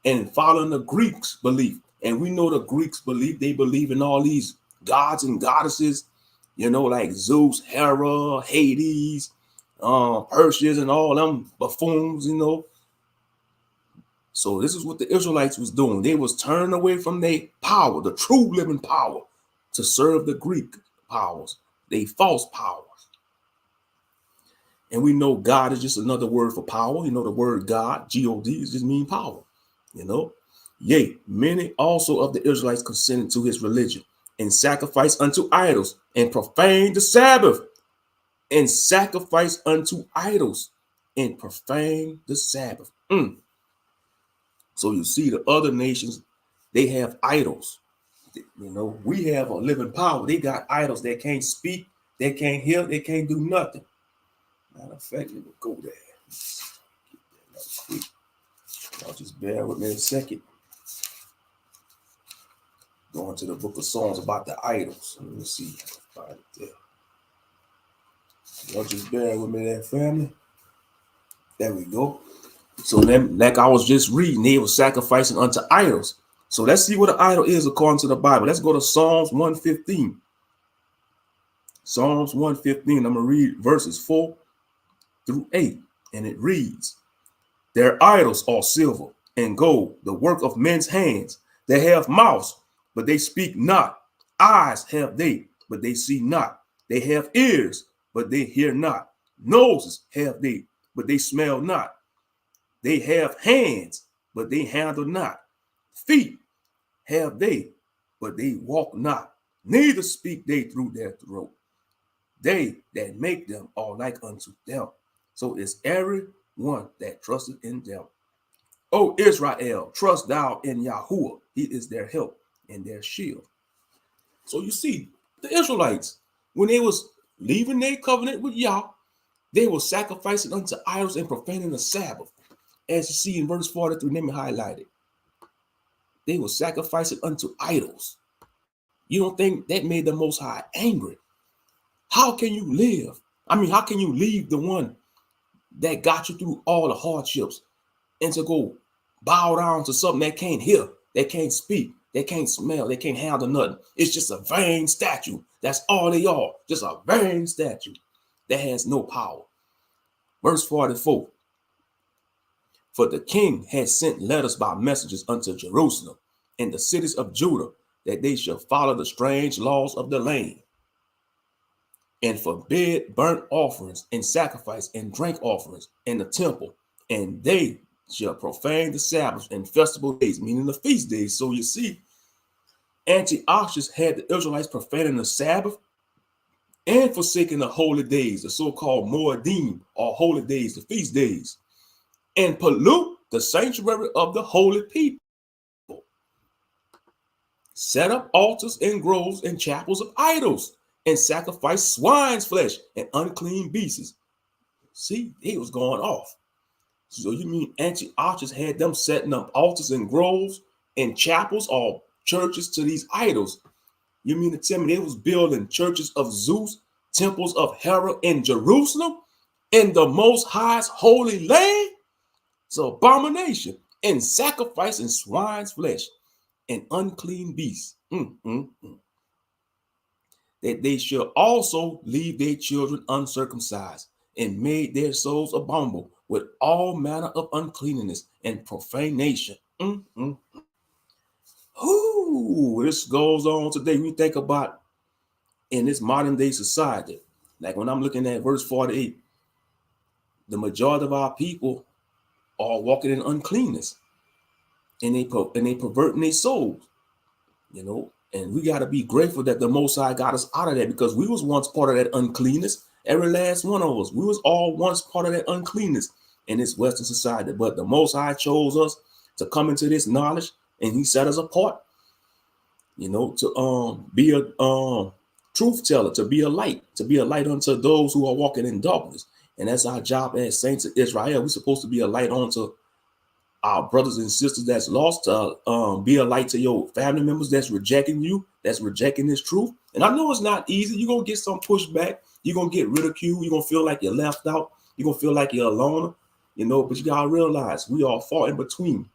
and following the Greeks' belief. And we know the Greeks they believe in all these gods and goddesses, like Zeus, Hera, Hades, Persians and all them buffoons, you know. So this is what the Israelites was doing. They was turning away from their power, the true living power, to serve the Greek powers, they false powers. And we know God is just another word for power. You know, the word God, G-O-D, just mean power, you know. Yea, many also of the Israelites consented to his religion and sacrificed unto idols and profaned the Sabbath and sacrificed unto idols and profaned the Sabbath. So you see the other nations, they have idols. You know, we have a living power. They got idols that can't speak, they can't hear, they can't do nothing. Matter of fact, let me go there. Y'all just bear with me a second. Going to the book of Psalms about the idols. Let me see. Find it there. Y'all just bear with me there, family. There we go. So then, like I was just reading, they were sacrificing unto idols. So let's see what an idol is according to the Bible. Let's go to Psalms 115. Psalms 115. I'm going to read verses 4 through 8. And it reads, their idols are silver and gold, the work of men's hands. They have mouths, but they speak not. Eyes have they, but they see not. They have ears, but they hear not. Noses have they, but they smell not. They have hands, but they handle not. Feet have they, but they walk not. Neither speak they through their throat. They that make them are like unto them. So is every one that trusted in them. O Israel, trust thou in Yahuwah. He is their help and their shield. So you see, the Israelites, when they was leaving their covenant with Yah, they were sacrificing unto idols and profaning the Sabbath. As you see in verse 43, let me highlight it. They were sacrificing unto idols. You don't think that made the Most High angry? How can you live? I mean, how can you leave the one that got you through all the hardships and to go bow down to something that can't hear, that can't speak, that can't smell, that can't handle nothing? It's just a vain statue. That's all they are. Just a vain statue that has no power. Verse 44. For the king had sent letters by messengers unto Jerusalem and the cities of Judah, that they shall follow the strange laws of the land, and forbid burnt offerings and sacrifice and drink offerings in the temple, and they shall profane the Sabbaths and festival days, meaning the feast days. So you see, Antiochus had the Israelites profaning the Sabbath and forsaking the holy days, the so-called Moedim, or holy days, the feast days, and pollute the sanctuary of the holy people. Set up altars and groves and chapels of idols, and sacrifice swine's flesh and unclean beasts. See, he was going off. So you mean Antiochus had them setting up altars and groves and chapels or churches to these idols? You mean to tell me they was building churches of Zeus, temples of Hera in Jerusalem, in the Most High's holy land? It's an abomination, and sacrificing swine's flesh and unclean beasts. That they shall also leave their children uncircumcised, and made their souls abominable with all manner of uncleanness and profanation. Ooh, this goes on today. We think about in this modern day society, like when I'm looking at verse 48, the majority of our people are walking in uncleanness, and they perverting their souls, you know. And we got to be grateful that the Most High got us out of that, because we was once part of that uncleanness. Every last one of us, we was all once part of that uncleanness in this Western society. But the Most High chose us to come into this knowledge, and he set us apart, you know, to be a truth teller, to be a light unto those who are walking in darkness. And that's our job as saints of Israel. We're supposed to be a light unto our brothers and sisters that's lost, to be a light to your family members that's rejecting you, that's rejecting this truth. And I know it's not easy. You're going to get some pushback. You're going to get ridiculed. You're going to feel like you're left out. You're going to feel like you're alone, you know, but you got to realize we are far in between,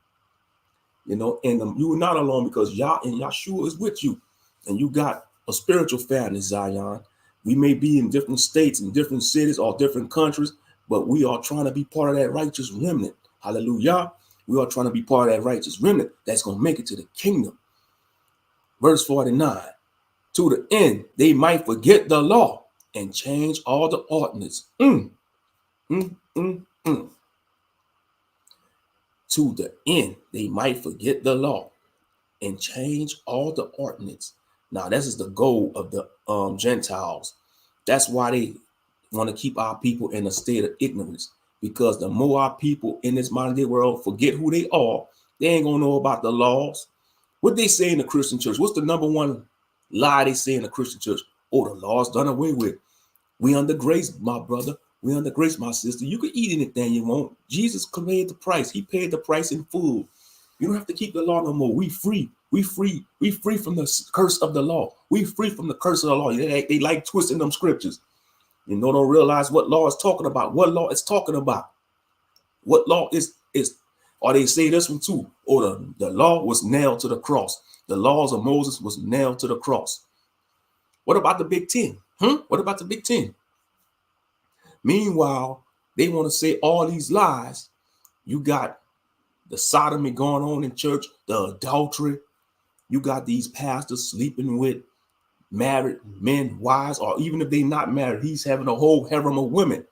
you know, and you are not alone, because Yah and Yahshua is with you, and you got a spiritual family, Zion, We may be in different states and different cities or different countries, but we are trying to be part of that righteous remnant. Hallelujah. We are trying to be part of that righteous remnant that's going to make it to the kingdom. Verse 49, to the end they might forget the law and change all the ordinance. To the end they might forget the law and change all the ordinance. Now, this is the goal of the Gentiles. That's why they want to keep our people in a state of ignorance, because the more our people in this modern day world forget who they are, they ain't gonna know about the laws. What they say in the Christian church? What's the number one lie they say in the Christian church? Oh, the law's done away with. We under grace, my brother. We under grace, my sister. You can eat anything you want. Jesus paid the price. He paid the price in full. You don't have to keep the law no more. We free. We free. We free from the curse of the law. We free from the curse of the law. They like twisting them scriptures. You know, don't realize what law is talking about. What law is talking about. What law is. Or they say this one too. Or the law was nailed to the cross. The laws of Moses was nailed to the cross. What about the Big Ten? What about the Big Ten? Meanwhile, they want to say all these lies. You got the sodomy going on in church, the adultery. You got these pastors sleeping with married men, wives, or even if they're not married, he's having a whole harem of women.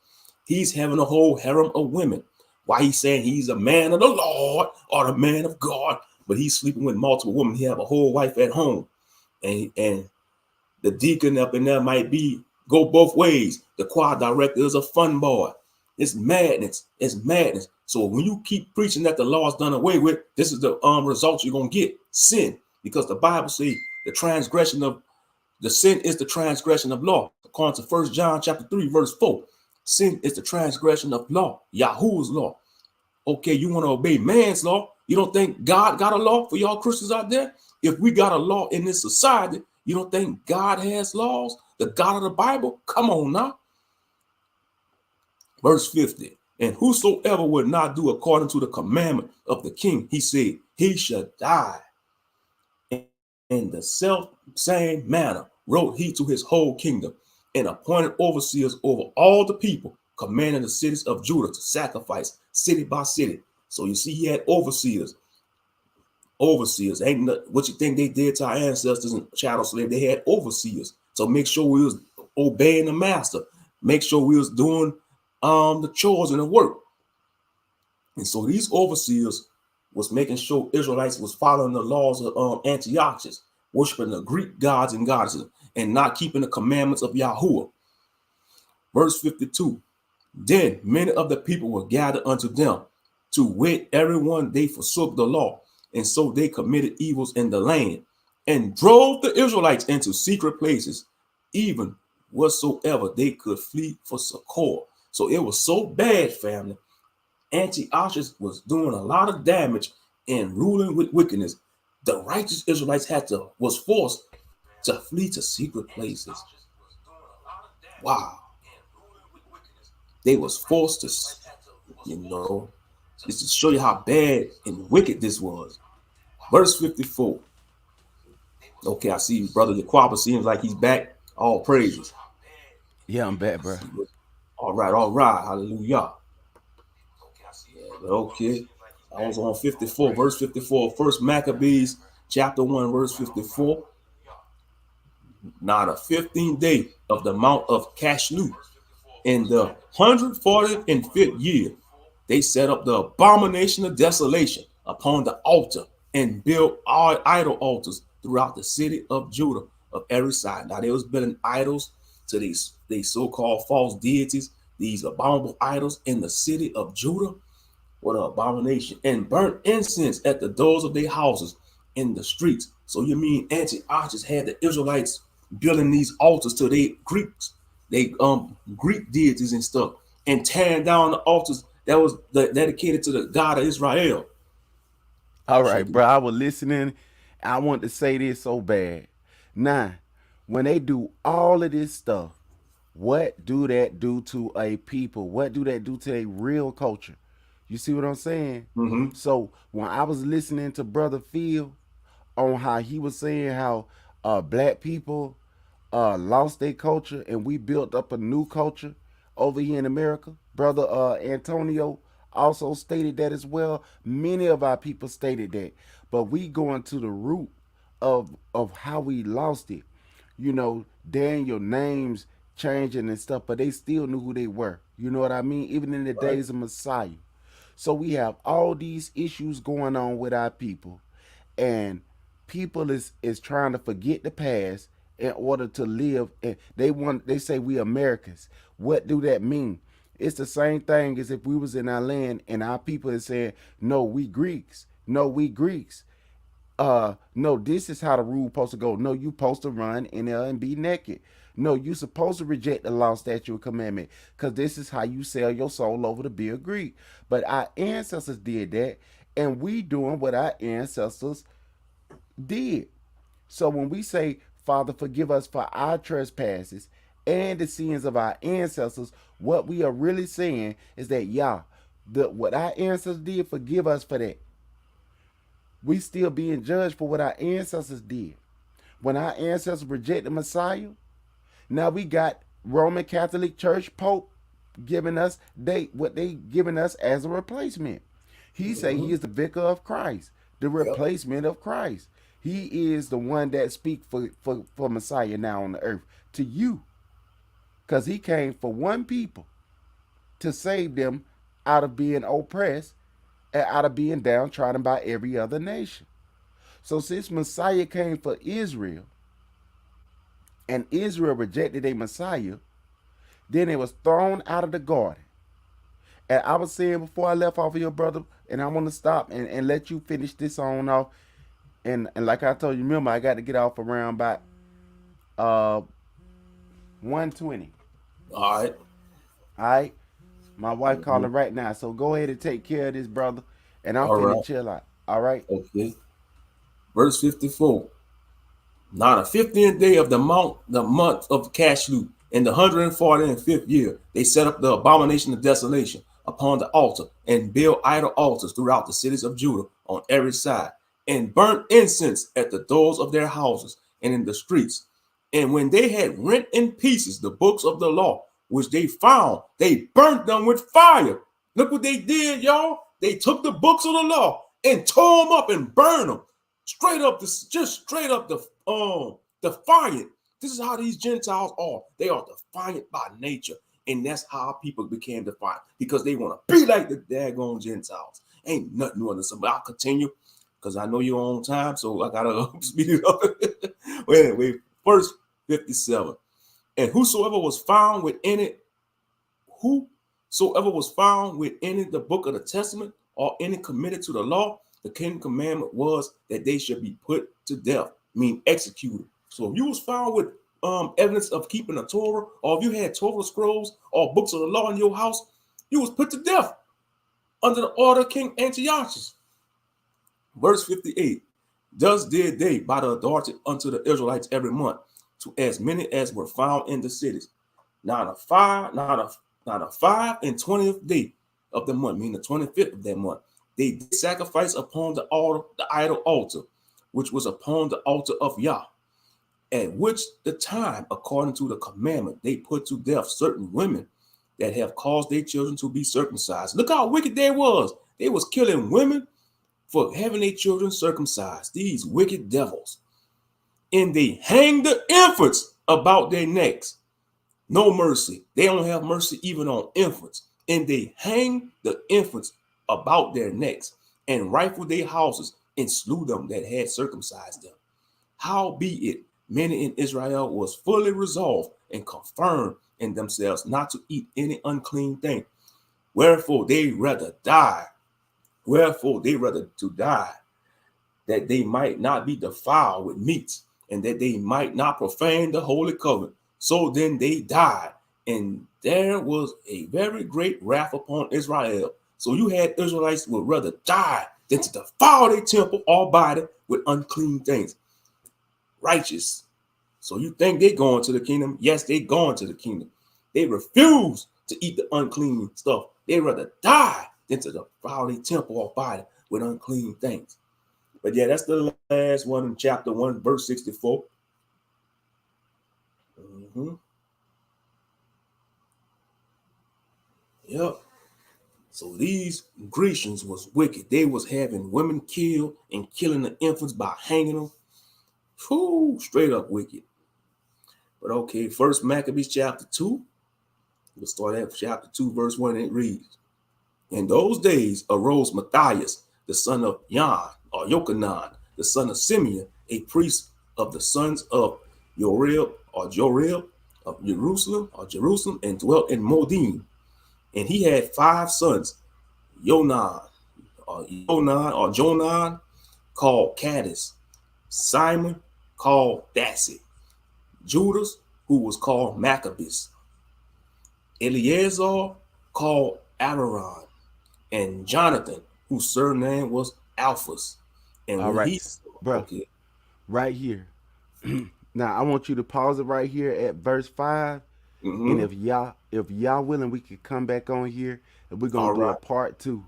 He's having a whole harem of women. Why he's saying he's a man of the Lord or a man of God, but he's sleeping with multiple women. He have a whole wife at home. And the deacon up in there might go both ways. The choir director is a fun boy. It's madness. It's madness. So when you keep preaching that the law is done away with, this is the result you're going to get. Sin. Because the Bible says the sin is the transgression of law. According to 1 John chapter 3, verse 4. Sin is the transgression of law. Yahuwah's law. Okay, you want to obey man's law. You don't think God got a law for y'all Christians out there? If we got a law in this society, you don't think God has laws? The God of the Bible? Come on now. Verse 50. And whosoever would not do according to the commandment of the king, he said, he shall die. In the self same manner wrote he to his whole kingdom, and appointed overseers over all the people, commanding the cities of Judah to sacrifice city by city. So you see, he had overseers. Overseers ain't what you think they did to our ancestors in chattel slave. They had overseers. So make sure we was obeying the master. Make sure we was doing the chores and the work. And so these overseers was making sure Israelites was following the laws of Antiochus, worshiping the Greek gods and goddesses, and not keeping the commandments of Yahuwah. Verse 52. Then many of the people were gathered unto them, to wit, everyone they forsook the law, and so they committed evils in the land, and drove the Israelites into secret places, even whatsoever they could flee for succor. So it was so bad, family. Antiochus was doing a lot of damage and ruling with wickedness. The righteous Israelites was forced to flee to secret places. Wow. They was forced to, just to show you how bad and wicked this was. Verse 54. Okay, I see Brother Yaquaba seems like he's back. All praises. Yeah, I'm back, bro. All right. Hallelujah. Okay. I was on 54, verse 54. First Maccabees, chapter 1, verse 54. Now the 15th day of the month of Caslu, in the 145th year, they set up the abomination of desolation upon the altar and built all idol altars throughout the city of Judah of every side. Now they was building idols to these so-called false deities, these abominable idols in the city of Judah. What an abomination. And burnt incense at the doors of their houses in the streets. So you mean Antiochus had the Israelites building these altars to their Greeks, Greek deities and stuff, and tearing down the altars that was dedicated to the God of Israel. All right, bro. I was listening. I want to say this so bad. Now, when they do all of this stuff, what do that do to a people? What do that do to a real culture? You see what I'm saying? Mm-hmm. So when I was listening to Brother Phil on how he was saying how black people lost their culture and we built up a new culture over here in America. Brother Antonio also stated that as well. Many of our people stated that, but we going to the root of how we lost it. You know, Daniel names changing and stuff, but they still knew who they were. You know what I mean? Even in the Right. days of Messiah. So we have all these issues going on with our people, and people is trying to forget the past in order to live. And they say we Americans. What do that mean? It's the same thing as if we was in our land and our people is saying, no, we Greeks. No, we Greeks. No, this is how the rule supposed to go. No, you supposed to run in there and be naked. No, you supposed to reject the law, statute, and commandment, because this is how you sell your soul over to be a Greek. But our ancestors did that, and we doing what our ancestors did. So when we say, Father, forgive us for our trespasses and the sins of our ancestors, what we are really saying is that, Yah, what our ancestors did, forgive us for that. We still being judged for what our ancestors did. When our ancestors rejected Messiah, now we got Roman Catholic Church Pope giving us what they giving us as a replacement. He say he is the vicar of Christ, the replacement of Christ. He is the one that speak for Messiah now on the earth to you, because he came for one people to save them out of being oppressed and out of being downtrodden by every other nation. So since Messiah came for Israel, and Israel rejected a Messiah, then it was thrown out of the garden. And I was saying before I left off of your brother, and I want to stop and let you finish this on off. And like I told you, remember I got to get off around about 1:20. All right. All right. My wife calling right now, so go ahead and take care of this, brother, and I'm All finna right. chill out. All right. Okay. Verse 54. Now the 15th day of the month of Caslu, in the 145th year, they set up the abomination of desolation upon the altar and built idol altars throughout the cities of Judah on every side, and burnt incense at the doors of their houses and in the streets. And when they had rent in pieces the books of the law, which they found, they burnt them with fire. Look what they did, y'all. They took the books of the law and tore them up and burned them. Straight up, defiant. This is how these Gentiles are. They are defiant by nature. And that's how people became defiant, because they want to be like the daggone Gentiles. Ain't nothing new under somebody. I'll continue because I know you're on time, so I gotta speed it up. Well, anyway, verse 57. And whosoever was found within it the book of the testament, or any committed to the law, the kingdom commandment was that they should be put to death, mean executed. So if you was found with evidence of keeping a Torah, or if you had Torah scrolls or books of the law in your house, you was put to death under the order of King Antiochus. Verse 58. Thus did they by the authority unto the Israelites every month, to as many as were found in the cities. Now the 5 and 20th day of the month, meaning the 25th of that month, they did sacrifice upon the idol altar, which was upon the altar of Yah, at which the time, according to the commandment, they put to death certain women that have caused their children to be circumcised. Look how wicked they was. They was killing women for having their children circumcised. These wicked devils. And they hang the infants about their necks. No mercy. They don't have mercy even on infants. And they hang the infants about their necks, and rifled their houses, and slew them that had circumcised them. Howbeit, many in Israel was fully resolved and confirmed in themselves not to eat any unclean thing. Wherefore they rather die. That they might not be defiled with meats, and that they might not profane the holy covenant. So then they died, and there was a very great wrath upon Israel. So you had Israelites would rather die than to defile their temple or body with unclean things. Righteous. So you think they going to the kingdom? Yes, they going to the kingdom. They refuse to eat the unclean stuff. They rather die than to defile their temple or body with unclean things. But yeah, that's the last one in chapter 1, verse 64. Mm-hmm. Yep. So these Grecians was wicked. They was having women killed and killing the infants by hanging them. Whew, straight up wicked. But okay, First Maccabees chapter 2. We'll start at chapter 2, verse 1, and it reads, In those days arose Matthias, the son of Yon, or Yochanan, the son of Simeon, a priest of the sons of Jorib of Jerusalem, and dwelt in Modin. And he had 5 sons, Jonan, called Cadiz, Simon, called Dassi, Judas, who was called Maccabeus, Eleazar, called Adaron, and Jonathan, whose surname was Alphas. And All when right, he, bro. okay, Right here. Now I want you to pause it right here at verse 5. And mhm, if y'all willing, we could come back on here and we're gonna all do a right, part 2.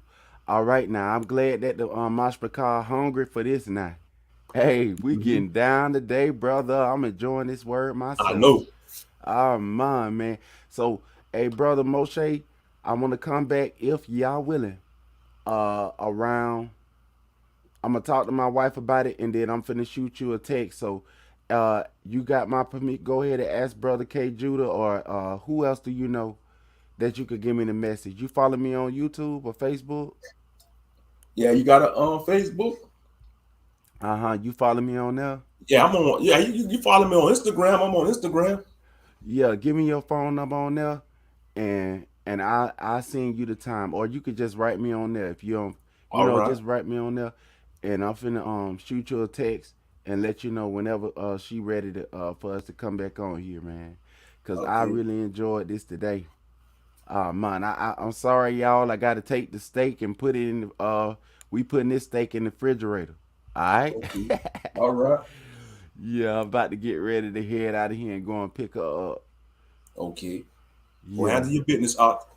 All right, now I'm glad that the Mashpakar hungry for this now. Hey, we mhm, getting down today, brother. I'm enjoying this word I myself. know, Oh man. So, hey, brother Moshe, I want to come back if y'all willing. Around, I'm gonna talk to my wife about it, and then I'm finna shoot you a text. So, you got my permit. Go ahead and ask brother K Judah, or who else do you know that you could give me the message. You follow me on YouTube or Facebook? yeah, you got a Facebook? You follow me on there? Yeah, I'm on, yeah, you follow me on Instagram, I'm on Instagram. Yeah, give me your phone number on there, and I send you the time, or you could just write me on there if you don't, All right, just write me on there, and I'm finna shoot you a text and let you know whenever she ready to for us to come back on here, man. Cause I okay, really enjoyed this today. Man, I'm sorry, y'all. I got to take the steak and put it in. We putting this steak in the refrigerator. All right. okay, all right, Yeah, I'm about to get ready to head out of here and go and pick her up. okay. Well, Yeah. handle your business out.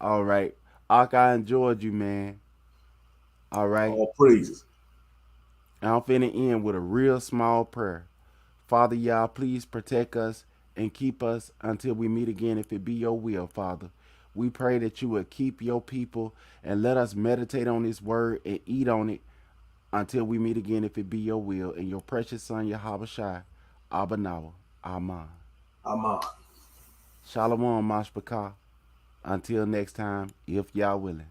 All right. Ak, I enjoyed you, man. All right. All praises. And I'm finna end with a real small prayer. Father, y'all, please protect us and keep us until we meet again, if it be your will, Father. We pray that you would keep your people and let us meditate on this word and eat on it until we meet again, if it be your will. In your precious son, Yahweh Shai, Abanawa. Amen. I'm out. Shalom, Mashpaka. Until next time, if y'all willing.